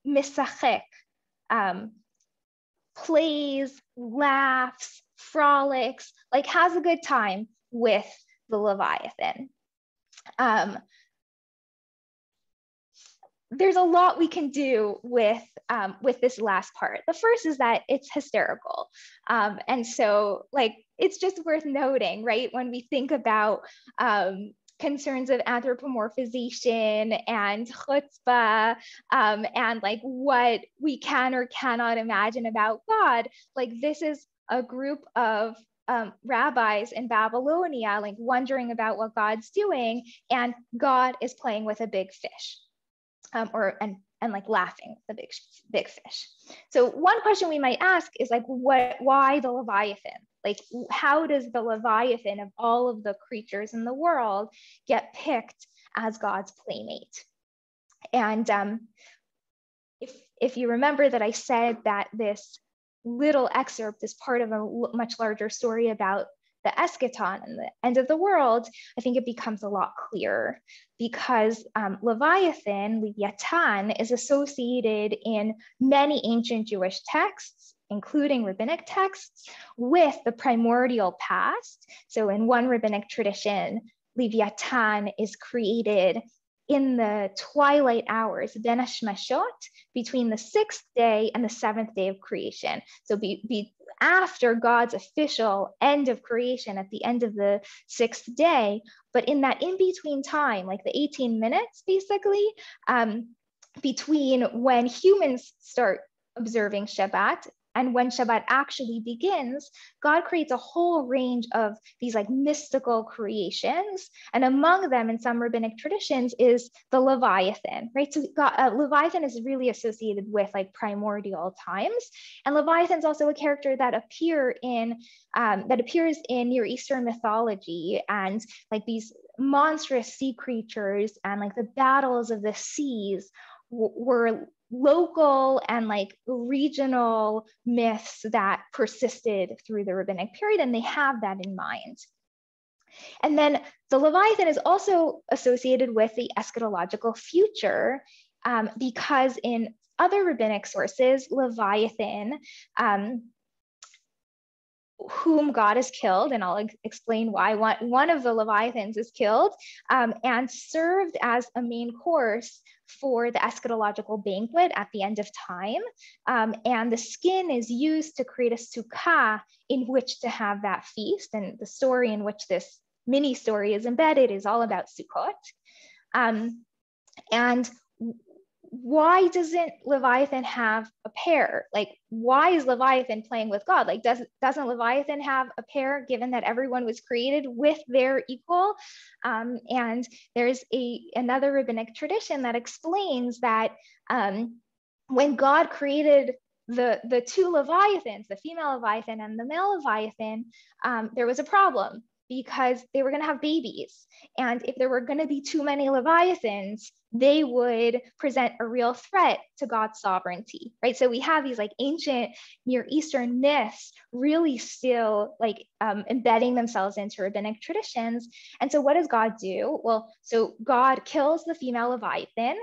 Speaker 3: mesachek, plays, laughs, frolics, like has a good time with the Leviathan. There's a lot we can do with this last part. The first is that it's hysterical. And so like, it's just worth noting, right? When we think about concerns of anthropomorphization and chutzpah, and like what we can or cannot imagine about God, like this is a group of rabbis in Babylonia, like wondering about what God's doing, and God is playing with a big fish. And like laughing at the big fish. So one question we might ask is like, why the Leviathan? Like, how does the Leviathan of all of the creatures in the world get picked as God's playmate? And if you remember that I said that this little excerpt is part of a much larger story about the eschaton and the end of the world, I think it becomes a lot clearer, because Leviathan is associated in many ancient Jewish texts, including rabbinic texts, with the primordial past. So in one rabbinic tradition, Leviathan is created in the twilight hours, ben hashmashot, between the 6th day and the 7th day of creation. So be after God's official end of creation at the end of the 6th day, but in that in-between time, like the 18 minutes, basically, between when humans start observing Shabbat and when Shabbat actually begins, God creates a whole range of these like mystical creations. And among them, in some rabbinic traditions, is the Leviathan, right? So Leviathan is really associated with like primordial times. And Leviathan is also a character that appears in Near Eastern mythology, and like these monstrous sea creatures and like the battles of the seas were local and like regional myths that persisted through the rabbinic period, and they have that in mind. And then the Leviathan is also associated with the eschatological future, because in other rabbinic sources, Leviathan, whom God has killed, and I'll explain why one of the Leviathans is killed, and served as a main course for the eschatological banquet at the end of time. And the skin is used to create a sukkah in which to have that feast. And the story in which this mini story is embedded is all about Sukkot. And why doesn't Leviathan have a pair? Like, why is Leviathan playing with God? Like, doesn't Leviathan have a pair, given that everyone was created with their equal? And there's another rabbinic tradition that explains that when God created the two Leviathans, the female Leviathan and the male Leviathan, there was a problem, because they were going to have babies. And if there were going to be too many Leviathans, they would present a real threat to God's sovereignty, right? So we have these like ancient Near Eastern myths really still like embedding themselves into rabbinic traditions. And so what does God do? Well, so God kills the female Leviathan,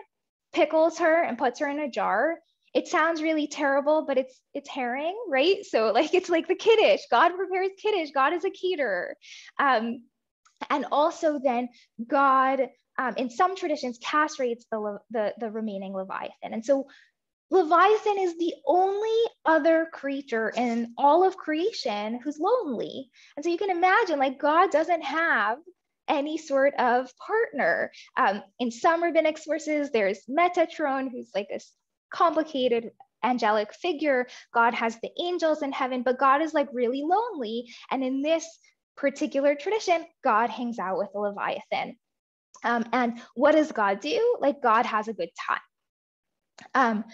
Speaker 3: pickles her and puts her in a jar. It sounds really terrible, but it's herring, right? So like, it's like the kiddush. God prepares kiddush. God is a caterer. And also then God, in some traditions, castrates the remaining Leviathan. And so Leviathan is the only other creature in all of creation who's lonely. And so you can imagine, like, God doesn't have any sort of partner. In some rabbinic sources, there's Metatron, who's like this complicated angelic figure. God has the angels in heaven, but God is like really lonely. And in this particular tradition, God hangs out with the Leviathan. And what does God do? Like, God has a good time.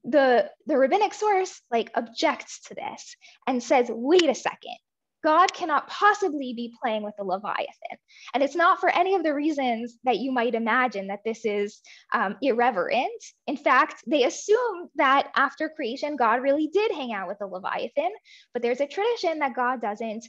Speaker 3: The rabbinic source like objects to this and says, wait a second, God cannot possibly be playing with the Leviathan. And it's not for any of the reasons that you might imagine that this is irreverent. In fact, they assume that after creation, God really did hang out with the Leviathan, but there's a tradition that God doesn't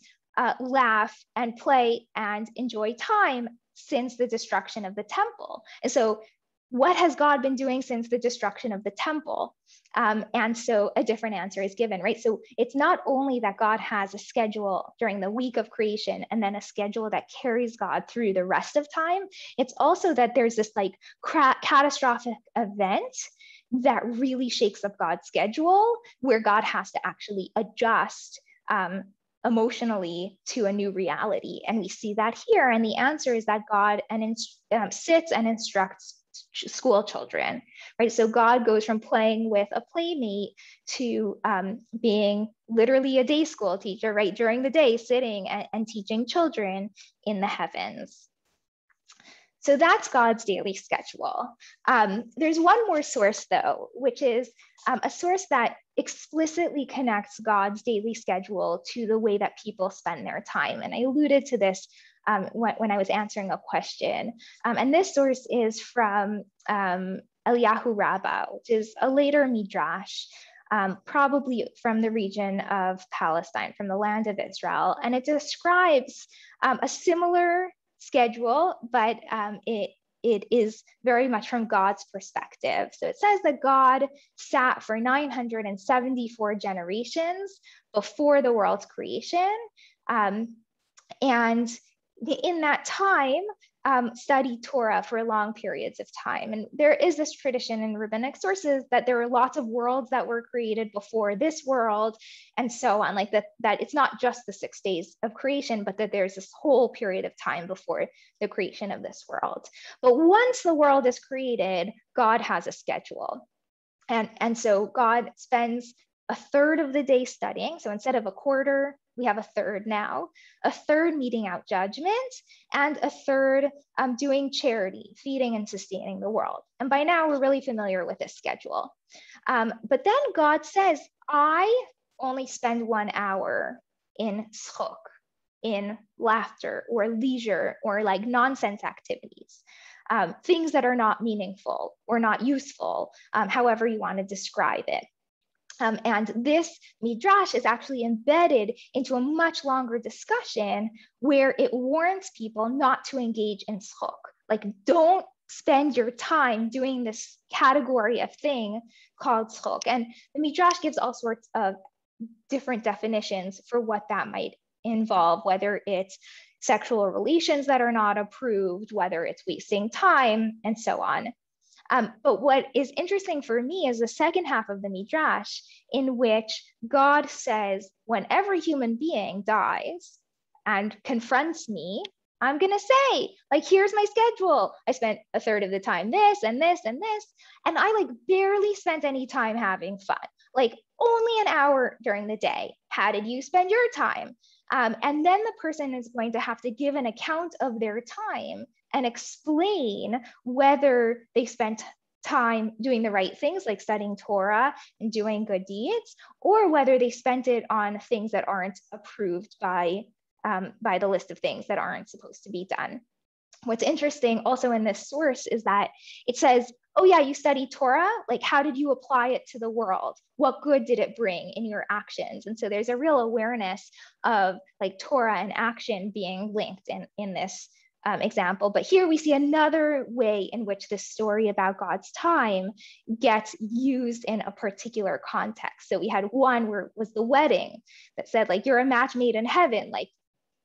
Speaker 3: laugh and play and enjoy time since the destruction of the temple. And so what has God been doing since the destruction of the temple? And so a different answer is given, right? So it's not only that God has a schedule during the week of creation and then a schedule that carries God through the rest of time. It's also that there's this like catastrophic event that really shakes up God's schedule, where God has to actually adjust emotionally to a new reality. And we see that here. And the answer is that God sits and instructs school children, right? So God goes from playing with a playmate to being literally a day school teacher, right? During the day, sitting and teaching children in the heavens. So that's God's daily schedule. There's one more source though, which is a source that explicitly connects God's daily schedule to the way that people spend their time. And I alluded to this when I was answering a question. And this source is from Eliyahu Rabbah, which is a later Midrash, probably from the region of Palestine, from the land of Israel. And it describes a similar schedule, but it is very much from God's perspective. So it says that God sat for 974 generations before the world's creation. And in that time, studied Torah for long periods of time. And there is this tradition in rabbinic sources that there are lots of worlds that were created before this world and so on, like that it's not just the 6 days of creation, but that there's this whole period of time before the creation of this world. But once the world is created, God has a schedule. And so God spends a third of the day studying. So instead of a quarter, we have a third now, a third meting out judgment, and a third doing charity, feeding and sustaining the world. And by now we're really familiar with this schedule. But then God says, I only spend 1 hour in schok, in laughter or leisure or like nonsense activities, things that are not meaningful or not useful, however you want to describe it. And this Midrash is actually embedded into a much longer discussion where it warns people not to engage in schok. Like, don't spend your time doing this category of thing called schok. And the Midrash gives all sorts of different definitions for what that might involve, whether it's sexual relations that are not approved, whether it's wasting time, and so on. But what is interesting for me is the second half of the Midrash, in which God says, when every human being dies and confronts me, I'm going to say, like, here's my schedule. I spent a third of the time this and this and this, and I like barely spent any time having fun, like only an hour during the day. How did you spend your time? And then the person is going to have to give an account of their time and explain whether they spent time doing the right things, like studying Torah and doing good deeds, or whether they spent it on things that aren't approved by the list of things that aren't supposed to be done. What's interesting also in this source is that it says, oh yeah, you studied Torah, like how did you apply it to the world? What good did it bring in your actions? And so there's a real awareness of like Torah and action being linked in this example. But here we see another way in which this story about God's time gets used in a particular context. So we had one where it was the wedding that said, like, you're a match made in heaven, like,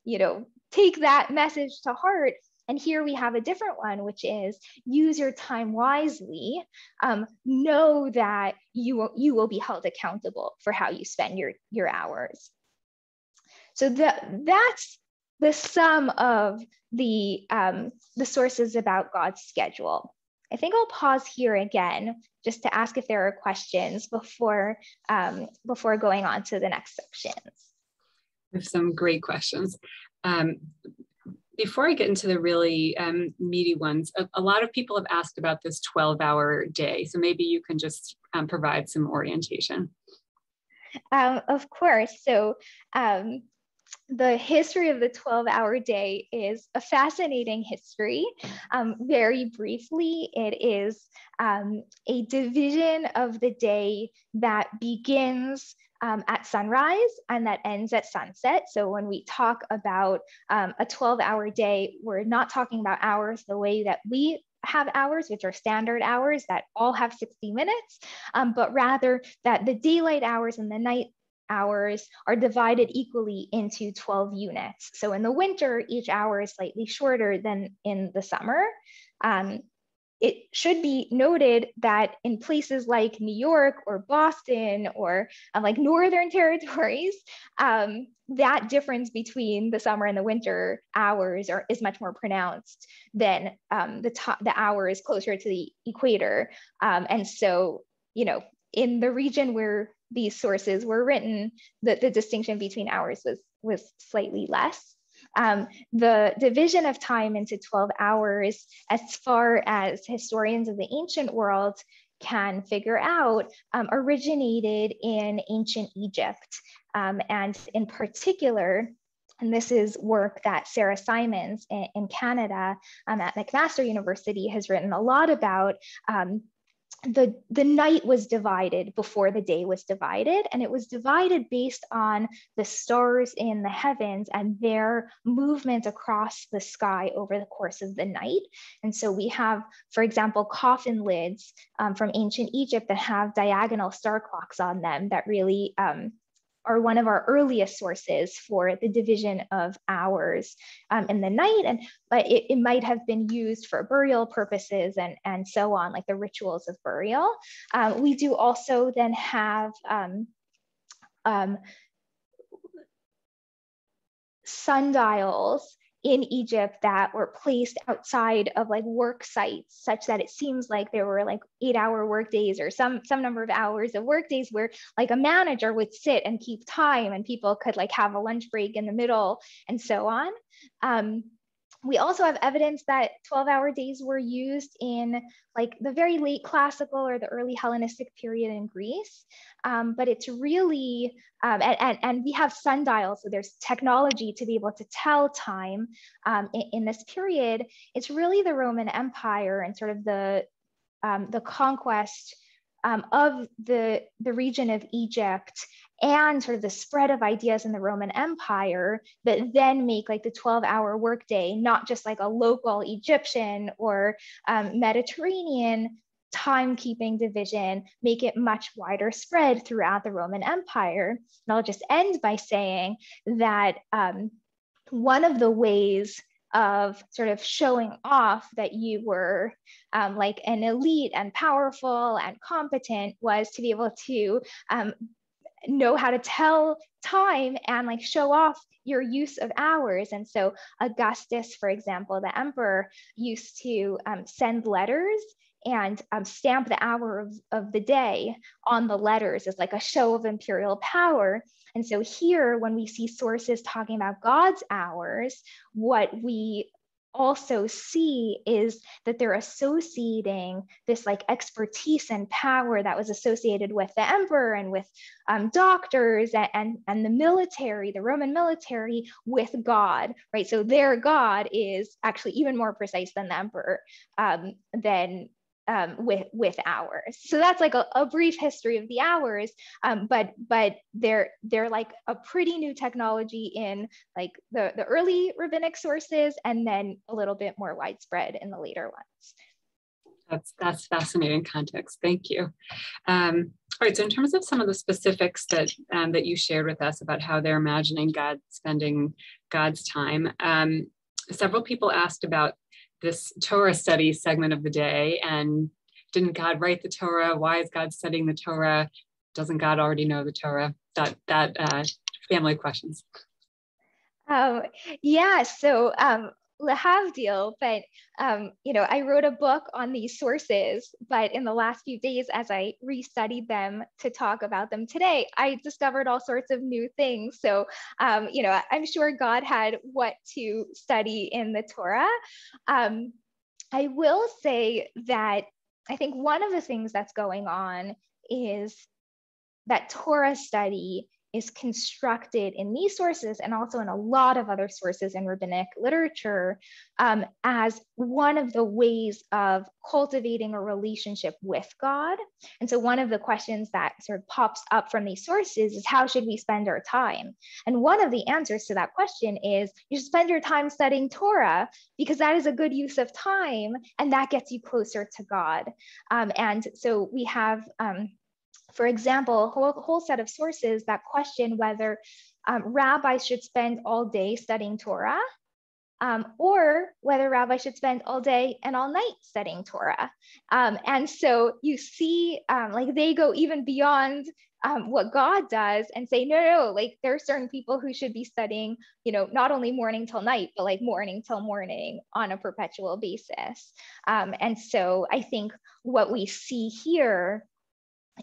Speaker 3: you know, take that message to heart. And here we have a different one, which is use your time wisely. Know that you will be held accountable for how you spend your hours. So that's the sum of the sources about God's schedule. I think I'll pause here again just to ask if there are questions before going on to the next sections.
Speaker 1: We have some great questions. Before I get into the really meaty ones, a lot of people have asked about this 12-hour day. So maybe you can just provide some orientation.
Speaker 3: Of course. So the history of the 12-hour day is a fascinating history. Very briefly, it is a division of the day that begins at sunrise and that ends at sunset. So when we talk about a 12-hour day, we're not talking about hours the way that we have hours, which are standard hours that all have 60 minutes, but rather that the daylight hours and the night hours are divided equally into 12 units. So in the winter, each hour is slightly shorter than in the summer. It should be noted that in places like New York or Boston or like Northern territories, that difference between the summer and the winter hours is much more pronounced than the hours closer to the equator. And so, you know, in the region where these sources were written, the distinction between hours was slightly less. The division of time into 12 hours, as far as historians of the ancient world can figure out, originated in ancient Egypt. And in particular, and this is work that Sarah Simons in Canada at McMaster University has written a lot about. The night was divided before the day was divided, and it was divided based on the stars in the heavens and their movement across the sky over the course of the night. And so we have, for example, coffin lids from ancient Egypt that have diagonal star clocks on them that really are one of our earliest sources for the division of hours in the night. But it might have been used for burial purposes and so on, like the rituals of burial. We do also then have sundials in Egypt that were placed outside of like work sites, such that it seems like there were like 8-hour work days or some number of hours of work days where like a manager would sit and keep time and people could like have a lunch break in the middle and so on. We also have evidence that 12-hour days were used in like the very late classical or the early Hellenistic period in Greece. But it's really, and we have sundials, so there's technology to be able to tell time in this period. It's really the Roman Empire and sort of the conquest of the region of Egypt and sort of the spread of ideas in the Roman Empire that then make like the 12-hour workday not just like a local Egyptian or Mediterranean timekeeping division, make it much wider spread throughout the Roman Empire. And I'll just end by saying that one of the ways of sort of showing off that you were like an elite and powerful and competent was to be able to know how to tell time and like show off your use of hours. And so Augustus, for example, the emperor, used to send letters and stamp the hour of the day on the letters as like a show of imperial power. And so here, when we see sources talking about God's hours, what we also see is that they're associating this like expertise and power that was associated with the emperor and with doctors and the military, the Roman military, with God, right? So their God is actually even more precise than the emperor with hours. So that's like a brief history of the hours, but they're like a pretty new technology in like the early rabbinic sources, and then a little bit more widespread in the later ones.
Speaker 1: That's fascinating context. Thank you. All right. So in terms of some of the specifics that you shared with us about how they're imagining God spending God's time, several people asked about this Torah study segment of the day, and didn't God write the Torah? Why is God studying the Torah? Doesn't God already know the Torah? That family of questions.
Speaker 3: Yeah, so lahavdil, but I wrote a book on these sources, but in the last few days, as I restudied them to talk about them today, I discovered all sorts of new things. So, I'm sure God had what to study in the Torah. I will say that I think one of the things that's going on is that Torah study is constructed in these sources and also in a lot of other sources in rabbinic literature as one of the ways of cultivating a relationship with God. And so one of the questions that sort of pops up from these sources is, how should we spend our time? And one of the answers to that question is, you should spend your time studying Torah because that is a good use of time and that gets you closer to God. And so we have, for example, a whole set of sources that question whether rabbis should spend all day studying Torah or whether rabbis should spend all day and all night studying Torah. And so you see, like they go even beyond what God does and say, no, like there are certain people who should be studying, not only morning till night, but like morning till morning on a perpetual basis. And so I think what we see here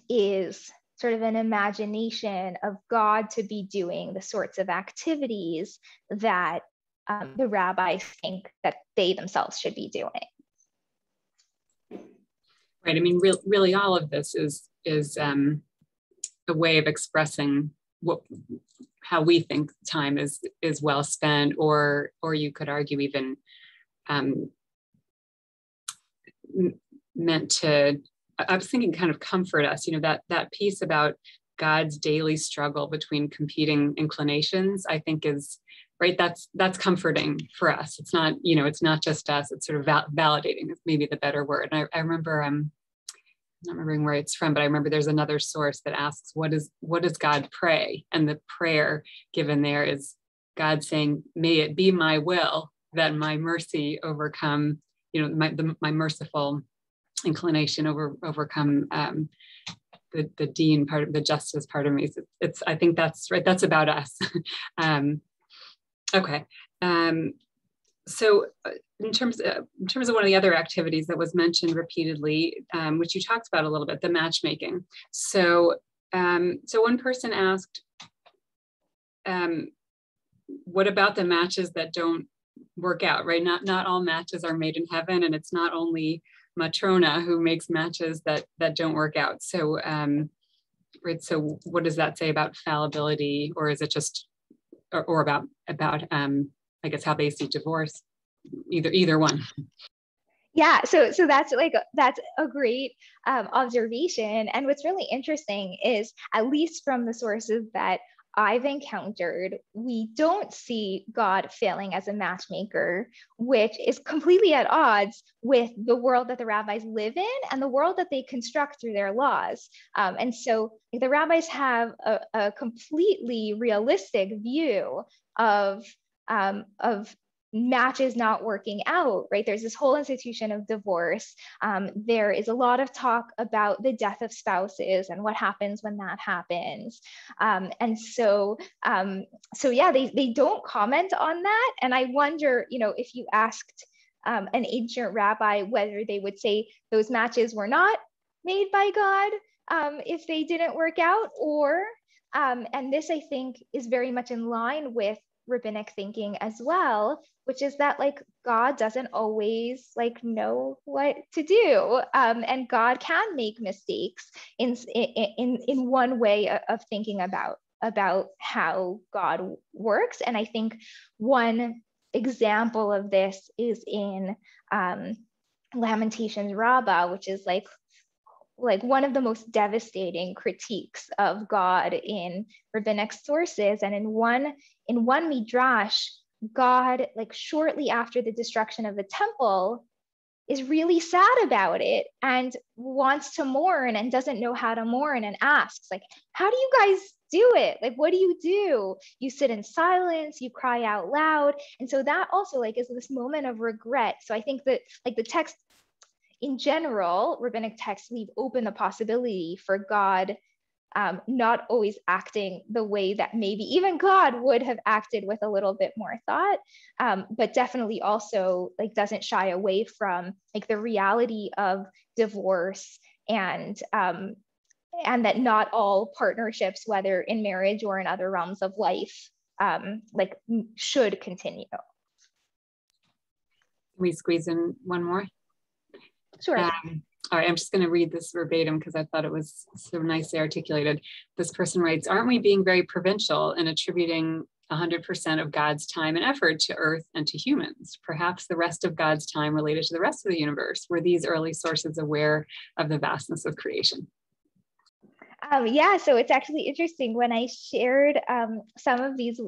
Speaker 3: is sort of an imagination of God to be doing the sorts of activities that the rabbis think that they themselves should be doing.
Speaker 1: Right. I mean, really, all of this is a way of expressing how we think time is well spent, or you could argue even meant to. I was thinking kind of comfort us, that piece about God's daily struggle between competing inclinations, I think is right. That's comforting for us. It's not, it's not just us, it's sort of validating is maybe the better word. And I remember, I'm not remembering where it's from, but I remember there's another source that asks, what does God pray? And the prayer given there is God saying, may it be my will that my mercy overcome, my merciful inclination overcome the dean part of the justice part of me. It's I think that's right. That's about us. Okay. So in terms of one of the other activities that was mentioned repeatedly, which you talked about a little bit, the matchmaking. So one person asked, what about the matches that don't work out? Right? Not all matches are made in heaven, and it's not only Matrona who makes matches that don't work out. So, right. So, what does that say about fallibility, or is it just, or about I guess how they see divorce? Either one.
Speaker 3: Yeah. So that's a great observation. And what's really interesting is, at least from the sources that I've encountered, we don't see God failing as a matchmaker, which is completely at odds with the world that the rabbis live in and the world that they construct through their laws. And so the rabbis have a completely realistic view of matches not working out, right? There's this whole institution of divorce. There is a lot of talk about the death of spouses and what happens when that happens. And so yeah, they don't comment on that. And I wonder, if you asked an ancient rabbi whether they would say those matches were not made by God if they didn't work out, or, and this I think is very much in line with rabbinic thinking as well, which is that God doesn't always know what to do, and God can make mistakes in one way of thinking about how God works. And I think one example of this is in Lamentations Rabbah, which is like one of the most devastating critiques of God in rabbinic sources. And in one Midrash, God, shortly after the destruction of the temple, is really sad about it and wants to mourn and doesn't know how to mourn, and asks, how do you guys do it? What do? You sit in silence, you cry out loud. And so that also is this moment of regret. So I think that the text in general, rabbinic texts leave open the possibility for God not always acting the way that maybe even God would have acted with a little bit more thought, but definitely also like doesn't shy away from like the reality of divorce and that not all partnerships, whether in marriage or in other realms of life, like should continue.
Speaker 1: Can we squeeze in one more?
Speaker 3: Sure.
Speaker 1: All right, I'm just going to read this verbatim because I thought it was so nicely articulated. This person writes, aren't we being very provincial in attributing 100% of God's time and effort to earth and to humans? Perhaps the rest of God's time related to the rest of the universe. Were these early sources aware of the vastness of creation?
Speaker 3: Yeah, so it's actually interesting when I shared some of these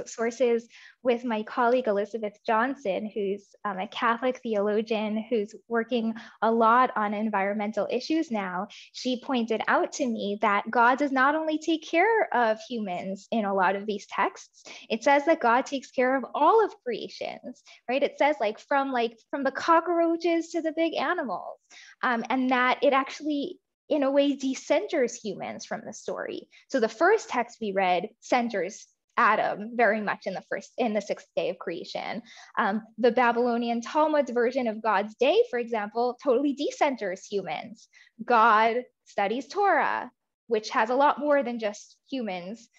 Speaker 3: sources with my colleague Elizabeth Johnson, who's a Catholic theologian who's working a lot on environmental issues now. She pointed out to me that God does not only take care of humans in a lot of these texts. It says that God takes care of all of creations, right? It says from the cockroaches to the big animals, and that it actually in a way decenters humans from the story. So the first text we read centers Adam very much in the sixth day of creation. The Babylonian Talmud's version of God's day, for example, totally decenters humans. God studies Torah, which has a lot more than just humans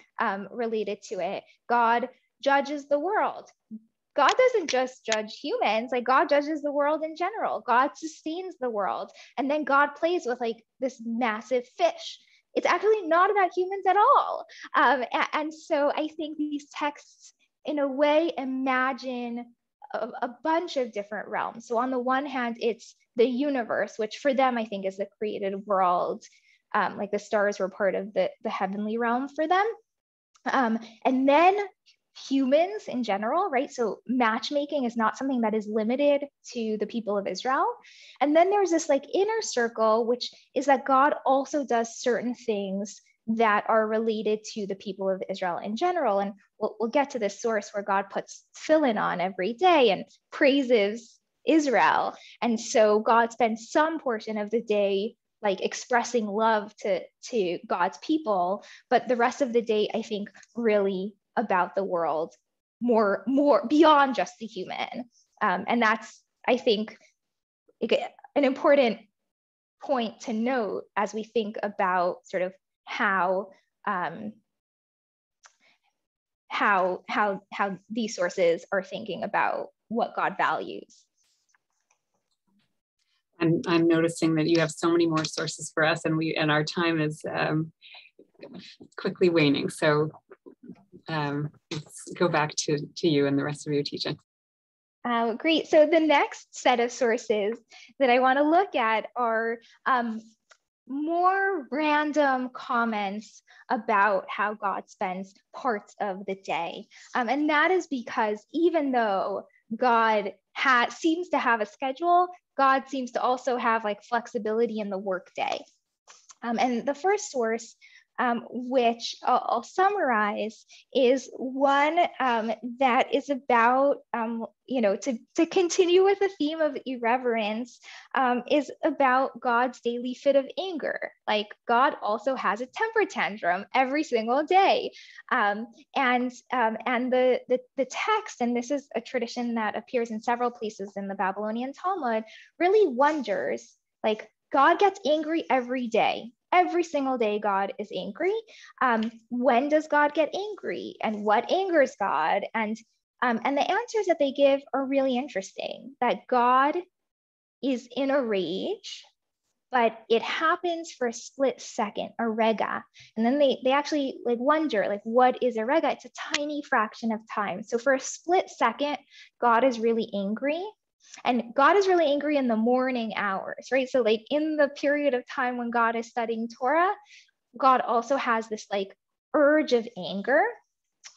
Speaker 3: related to it. God judges the world. God doesn't just judge humans, like God judges the world in general. God sustains the world. And then God plays with like this massive fish. It's actually not about humans at all. And so I think these texts, in a way, imagine a bunch of different realms. So on the one hand, it's the universe, which for them, I think is the created world. Like the stars were part of the heavenly realm for them. And then humans in general, right? So matchmaking is not something that is limited to the people of Israel. And then there's this like inner circle, which is that God also does certain things that are related to the people of Israel in general. And we'll get to this source where God puts tefillin on every day and praises Israel. And so God spends some portion of the day like expressing love to God's people, but the rest of the day, I think, really about the world, more beyond just the human. And that's, I think, an important point to note as we think about sort of how these sources are thinking about what God values.
Speaker 1: I'm noticing that you have so many more sources for us, and our time is quickly waning. So let's go back to you and the rest of your teaching.
Speaker 3: Great. So the next set of sources that I want to look at are more random comments about how God spends parts of the day. And that is because even though God seems to have a schedule, God seems to also have like flexibility in the workday. And the first source, which I'll summarize, is one that is about, to continue with the theme of irreverence, is about God's daily fit of anger. Like God also has a temper tantrum every single day. And the text, and this is a tradition that appears in several places in the Babylonian Talmud, really wonders, like God gets angry every day. Every single day, God is angry. When does God get angry, and what angers God? And the answers that they give are really interesting. That God is in a rage, but it happens for a split second, a rega. And then they actually like wonder, like, what is a rega? It's a tiny fraction of time. So for a split second, God is really angry. And God is really angry in the morning hours, right? So like in the period of time when God is studying Torah, God also has this like urge of anger.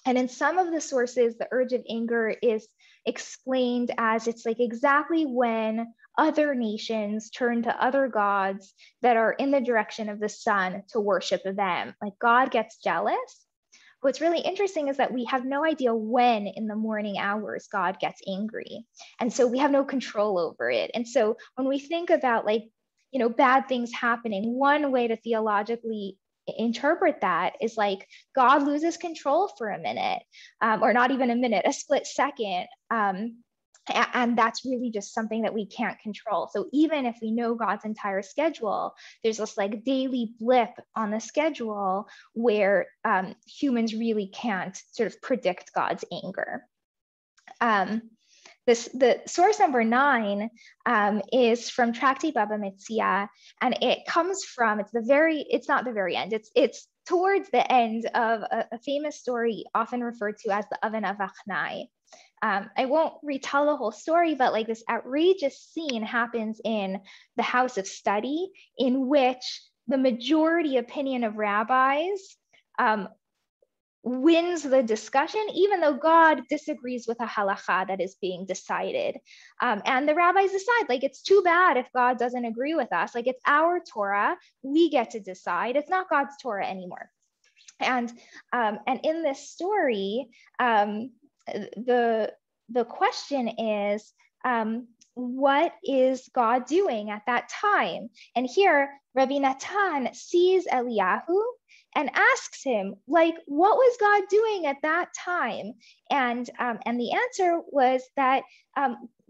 Speaker 3: And in some of the sources, the urge of anger is explained as it's like exactly when other nations turn to other gods that are in the direction of the sun to worship them. Like God gets jealous. What's really interesting is that we have no idea when in the morning hours God gets angry. And so we have no control over it. And so when we think about like, bad things happening, one way to theologically interpret that is like God loses control for a minute, or not even a minute, a split second. And that's really just something that we can't control. So even if we know God's entire schedule, there's this like daily blip on the schedule where humans really can't sort of predict God's anger. The source number 9 is from Tractate Baba Metzia, and it comes from, it's not the very end, it's towards the end of a famous story often referred to as the Oven of Achnai. I won't retell the whole story, but like this outrageous scene happens in the house of study in which the majority opinion of rabbis wins the discussion, even though God disagrees with a halakha that is being decided. And the rabbis decide, like, it's too bad if God doesn't agree with us. Like, it's our Torah, we get to decide. It's not God's Torah anymore. And in this story, the question is, what is God doing at that time? And here, Rabbi Natan sees Eliyahu and asks him, like, what was God doing at that time? And the answer was that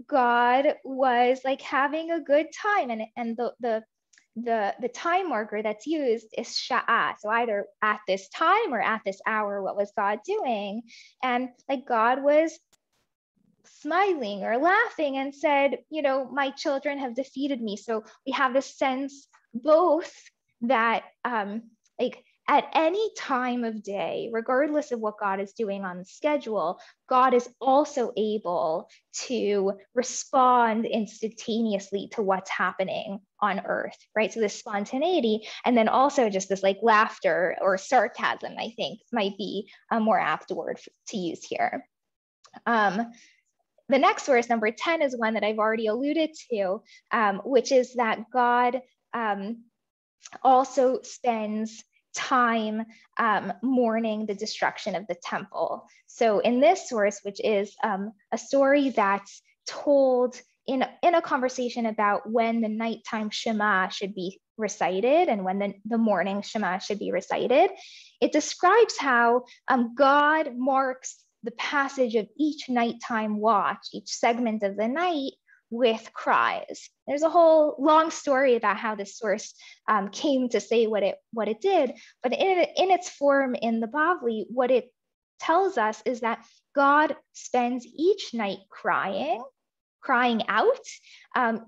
Speaker 3: God was like having a good time, and the time marker that's used is sha'ah. So either at this time or at this hour, what was God doing? And like God was smiling or laughing and said, you know, my children have defeated me. So we have this sense both that like at any time of day, regardless of what God is doing on the schedule, God is also able to respond instantaneously to what's happening on earth, right? So this spontaneity, and then also just this like laughter or sarcasm, I think might be a more apt word to use here. The next source, number 10, is one that I've already alluded to, which is that God also spends time mourning the destruction of the temple. So in this source, which is a story that's told in a conversation about when the nighttime Shema should be recited and when the morning Shema should be recited, it describes how God marks the passage of each nighttime watch, each segment of the night, with cries. There's a whole long story about how this source came to say what it did, but in its form in the Bavli, what it tells us is that God spends each night crying out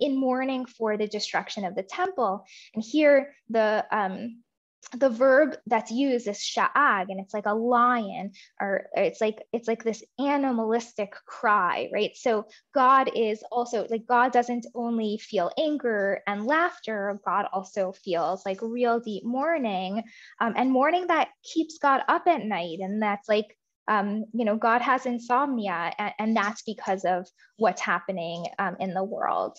Speaker 3: in mourning for the destruction of the temple. And here the verb that's used is sha'ag, and it's like a lion, or it's like this animalistic cry, right? So God is also like, God doesn't only feel anger and laughter, God also feels like real deep mourning, and mourning that keeps God up at night. And that's like, you know, God has insomnia, and that's because of what's happening in the world.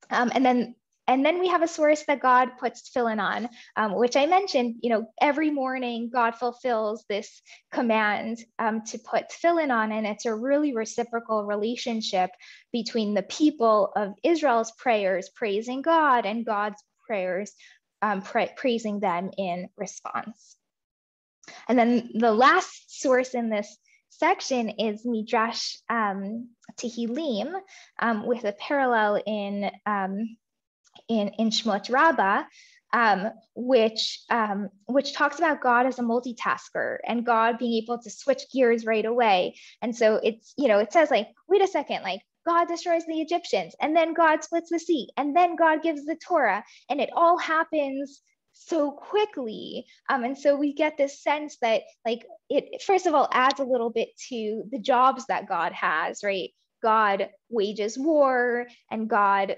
Speaker 3: And then we have a source that God puts tefillin on, which I mentioned, you know, every morning God fulfills this command to put tefillin on, and it's a really reciprocal relationship between the people of Israel's prayers praising God and God's prayers praising them in response. And then the last source in this section is Midrash Tehillim, with a parallel in Shmot Rabbah, which talks about God as a multitasker and God being able to switch gears right away. And so it's, you know, it says like, wait a second, like God destroys the Egyptians, and then God splits the sea, and then God gives the Torah, and it all happens so quickly. And so we get this sense that like it, first of all, adds a little bit to the jobs that God has, right? God wages war, and God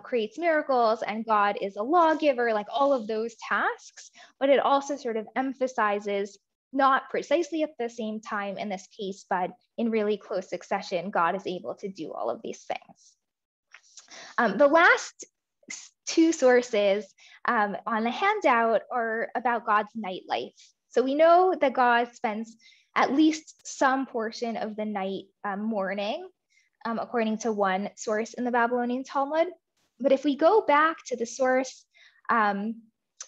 Speaker 3: creates miracles, and God is a lawgiver, like all of those tasks. But it also sort of emphasizes, not precisely at the same time in this case, but in really close succession, God is able to do all of these things. The last two sources on the handout are about God's nightlife. So we know that God spends at least some portion of the night mourning, according to one source in the Babylonian Talmud. But if we go back to the source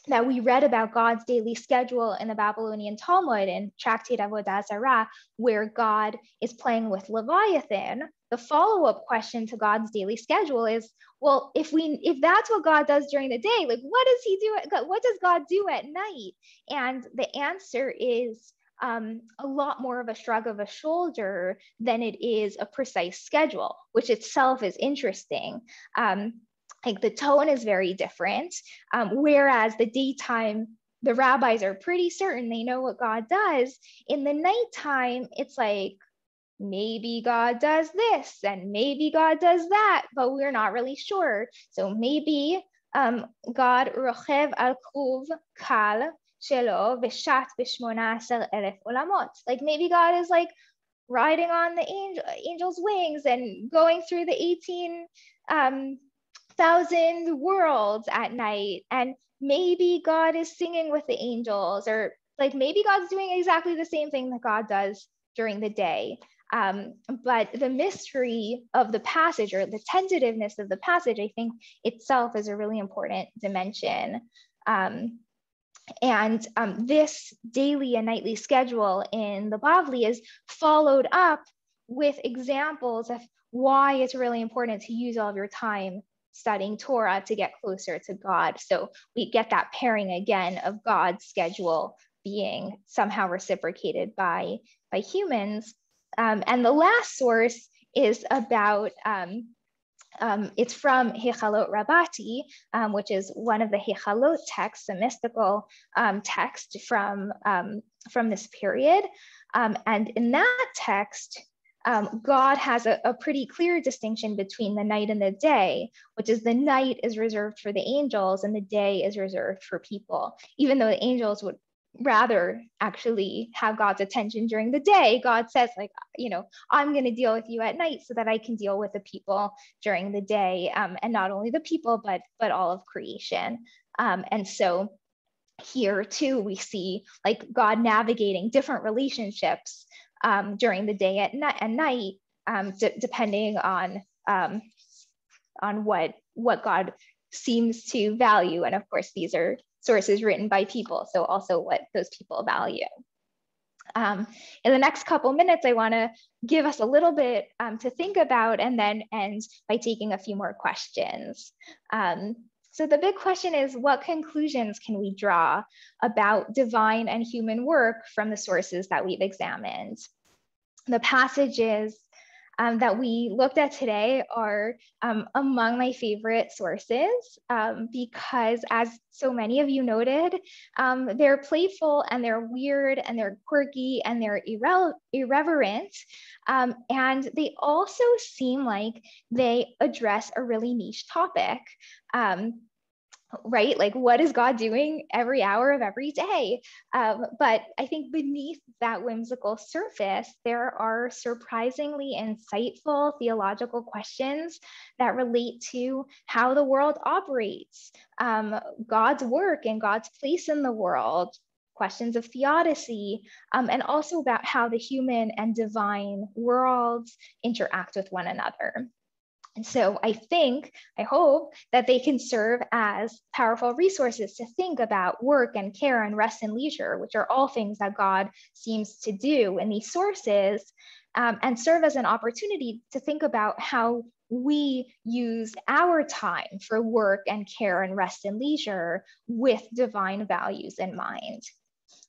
Speaker 3: that we read about God's daily schedule in the Babylonian Talmud in Tractate Avodah Zarah, where God is playing with Leviathan, the follow-up question to God's daily schedule is, well, if that's what God does during the day, like what does he do? What does God do at night? And the answer is a lot more of a shrug of a shoulder than it is a precise schedule, which itself is interesting. Like the tone is very different, whereas the daytime, the rabbis are pretty certain they know what God does. In the nighttime, it's like, maybe God does this and maybe God does that, but we're not really sure. So maybe God rochev al kruv kal shelo v'shat b18,000 olamot. Like maybe God is like riding on the angel's wings and going through the 18,000 worlds at night. And maybe God is singing with the angels, or like maybe God's doing exactly the same thing that God does during the day. But the mystery of the passage, or the tentativeness of the passage, I think itself is a really important dimension. This daily and nightly schedule in the Bavli is followed up with examples of why it's really important to use all of your time studying Torah to get closer to God. So we get that pairing again of God's schedule being somehow reciprocated by humans. And the last source is about, it's from Hechalot Rabbati, which is one of the Hechalot texts, a mystical text from this period. And in that text, God has a pretty clear distinction between the night and the day, which is the night is reserved for the angels and the day is reserved for people. Even though the angels would rather actually have God's attention during the day, God says, like, I'm going to deal with you at night so that I can deal with the people during the day, and not only the people, but all of creation. And so here too, we see like God navigating different relationships during the day and night, depending on what God seems to value. And of course, these are sources written by people, so also what those people value. In the next couple minutes, I want to give us a little bit to think about, and then end by taking a few more questions. So the big question is, what conclusions can we draw about divine and human work from the sources that we've examined? The passages that we looked at today are among my favorite sources because, as so many of you noted, they're playful and they're weird and they're quirky and they're irreverent. And they also seem like they address a really niche topic. Right? Like, what is God doing every hour of every day? But I think beneath that whimsical surface, there are surprisingly insightful theological questions that relate to how the world operates, God's work and God's place in the world, questions of theodicy, and also about how the human and divine worlds interact with one another. And so I hope that they can serve as powerful resources to think about work and care and rest and leisure, which are all things that God seems to do in these sources, and serve as an opportunity to think about how we use our time for work and care and rest and leisure with divine values in mind.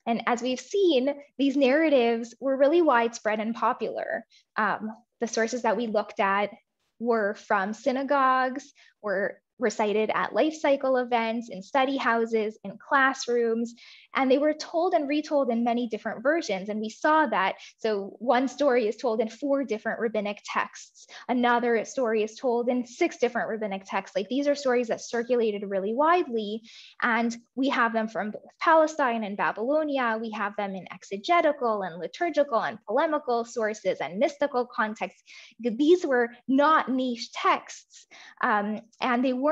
Speaker 3: And as we've seen, these narratives were really widespread and popular. The sources that we looked at were from synagogues, were recited at life cycle events, in study houses, in classrooms, and they were told and retold in many different versions. And we saw that. So one story is told in 4 different rabbinic texts. Another story is told in 6 different rabbinic texts. Like, these are stories that circulated really widely. And we have them from both Palestine and Babylonia. We have them in exegetical and liturgical and polemical sources and mystical contexts. These were not niche texts, and they weren't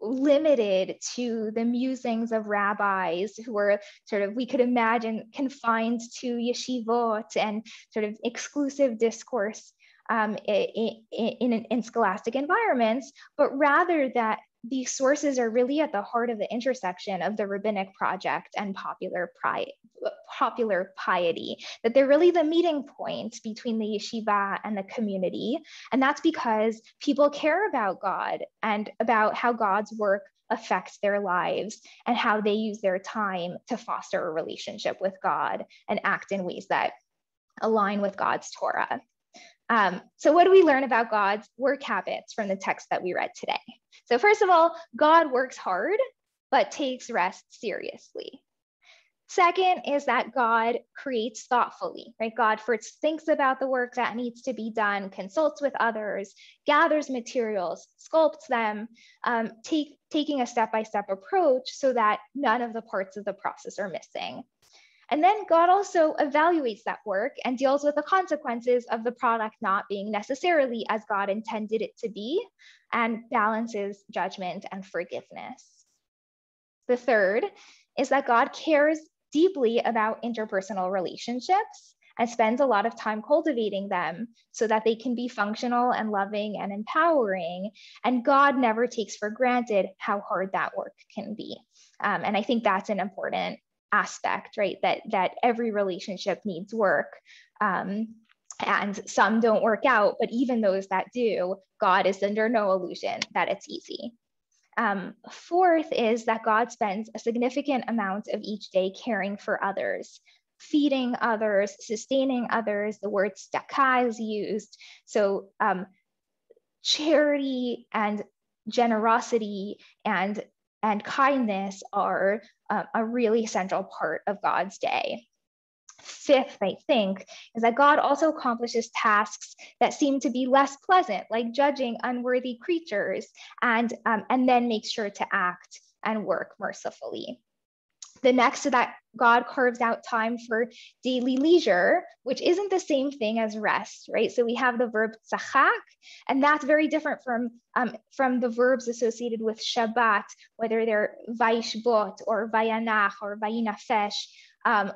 Speaker 3: limited to the musings of rabbis who were sort of, we could imagine, confined to yeshivot and sort of exclusive discourse in scholastic environments, but rather that these sources are really at the heart of the intersection of the rabbinic project and popular piety, that they're really the meeting point between the yeshiva and the community. And that's because people care about God and about how God's work affects their lives and how they use their time to foster a relationship with God and act in ways that align with God's Torah. So what do we learn about God's work habits from the text that we read today? So first of all, God works hard, but takes rest seriously. Second is that God creates thoughtfully, right? God first thinks about the work that needs to be done, consults with others, gathers materials, sculpts them, taking a step-by-step approach so that none of the parts of the process are missing. And then God also evaluates that work and deals with the consequences of the product not being necessarily as God intended it to be, and balances judgment and forgiveness. The third is that God cares deeply about interpersonal relationships and spends a lot of time cultivating them so that they can be functional and loving and empowering. And God never takes for granted how hard that work can be. And I think that's an important aspect, right? That every relationship needs work. And some don't work out, but even those that do, God is under no illusion that it's easy. Fourth is that God spends a significant amount of each day caring for others, feeding others, sustaining others. The word tzedakah is used. So charity and generosity and kindness are a really central part of God's day. Fifth, I think, is that God also accomplishes tasks that seem to be less pleasant, like judging unworthy creatures, and then makes sure to act and work mercifully. The next is that God carves out time for daily leisure, which isn't the same thing as rest, right? So we have the verb tzachak, and that's very different from the verbs associated with Shabbat, whether they're vayishbot or vayanach or vayinafesh,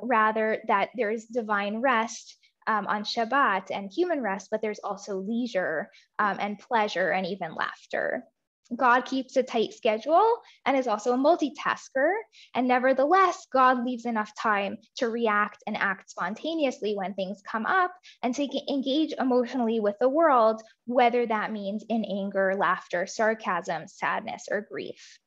Speaker 3: rather that there's divine rest on Shabbat and human rest, but there's also leisure and pleasure and even laughter. God keeps a tight schedule and is also a multitasker. And nevertheless, God leaves enough time to react and act spontaneously when things come up and to engage emotionally with the world, whether that means in anger, laughter, sarcasm, sadness, or grief.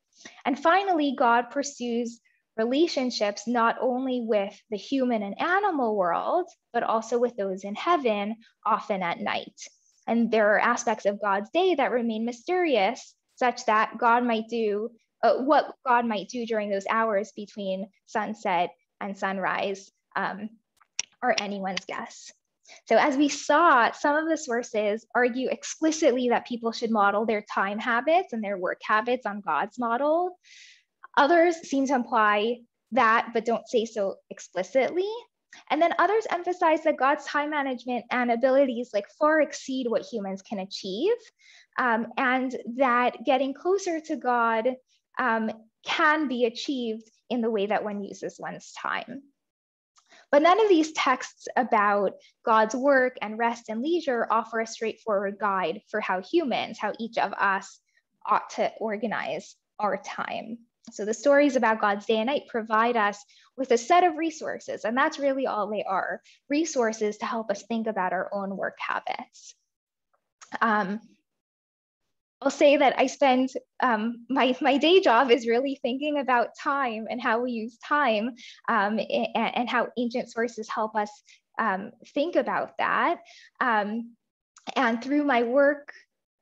Speaker 3: And finally, God pursues relationships not only with the human and animal world, but also with those in heaven, often at night. And there are aspects of God's day that remain mysterious, such that God might do what God might do during those hours between sunset and sunrise are anyone's guess. So as we saw, some of the sources argue explicitly that people should model their time habits and their work habits on God's model. Others seem to imply that, but don't say so explicitly. And then others emphasize that God's time management and abilities far exceed what humans can achieve, and that getting closer to God can be achieved in the way that one uses one's time. But none of these texts about God's work and rest and leisure offer a straightforward guide for how each of us ought to organize our time. So the stories about God's day and night provide us with a set of resources, and that's really all they are, resources to help us think about our own work habits. I'll say that I spend, my day job is really thinking about time and how we use time, and how ancient sources help us think about that. And through my work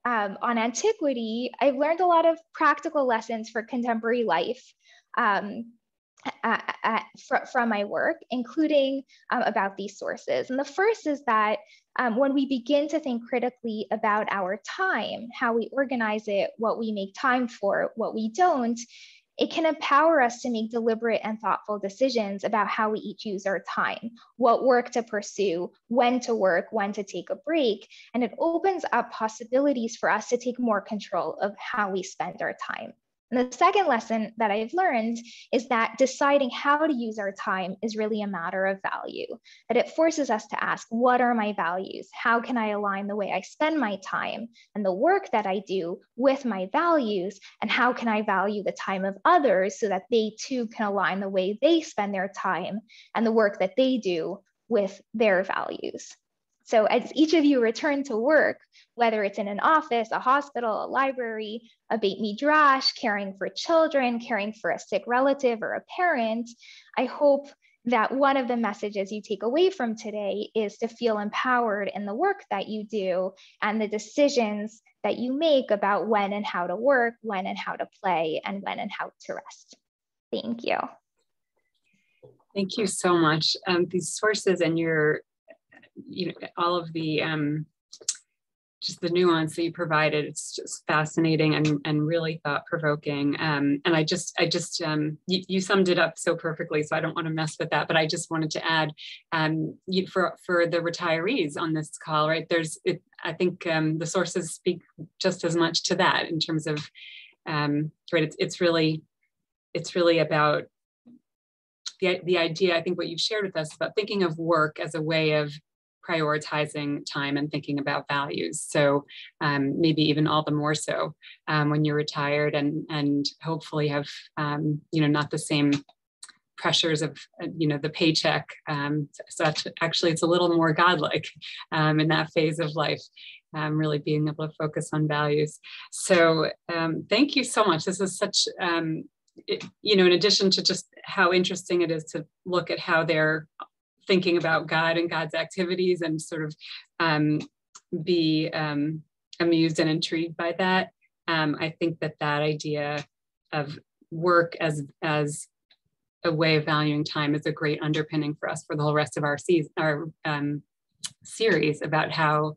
Speaker 3: on antiquity, I've learned a lot of practical lessons for contemporary life from my work, including about these sources. And the first is that when we begin to think critically about our time, how we organize it, what we make time for, what we don't, it can empower us to make deliberate and thoughtful decisions about how we each use our time, what work to pursue, when to work, when to take a break. And it opens up possibilities for us to take more control of how we spend our time. And the second lesson that I've learned is that deciding how to use our time is really a matter of value, that it forces us to ask, what are my values? How can I align the way I spend my time and the work that I do with my values? And how can I value the time of others so that they too can align the way they spend their time and the work that they do with their values? So as each of you return to work, whether it's in an office, a hospital, a library, a Beit Midrash, caring for children, caring for a sick relative or a parent, I hope that one of the messages you take away from today is to feel empowered in the work that you do and the decisions that you make about when and how to work, when and how to play, and when and how to rest. Thank you.
Speaker 1: Thank you so much. These sources and your all of the just the nuance that you provided, it's just fascinating and really thought-provoking. And you summed it up so perfectly, so I don't want to mess with that, but I just wanted to add for the retirees on this call, right? I think the sources speak just as much to that in terms of, right, it's really about the idea, I think what you've shared with us about thinking of work as a way of prioritizing time and thinking about values. So maybe even all the more so when you're retired and hopefully have, not the same pressures of, the paycheck. So actually it's a little more godlike in that phase of life, really being able to focus on values. So thank you so much. This is such, in addition to just how interesting it is to look at how they're thinking about God and God's activities and sort of be amused and intrigued by that. I think that idea of work as a way of valuing time is a great underpinning for us for the whole rest of our series about how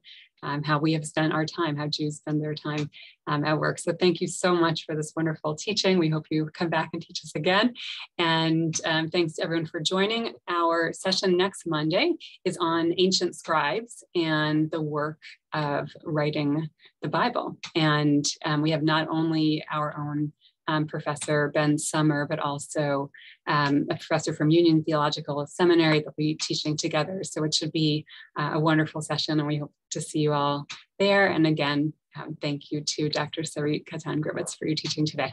Speaker 1: we have spent our time, how Jews spend their time at work. So thank you so much for this wonderful teaching. We hope you come back and teach us again. And thanks to everyone for joining. Our session next Monday is on ancient scribes and the work of writing the Bible. And we have not only our own Professor Ben Summer, but also a professor from Union Theological Seminary that will be teaching together. So it should be a wonderful session, and we hope to see you all there. And again, thank you to Dr. Sarit Kattan Gribetz for your teaching today.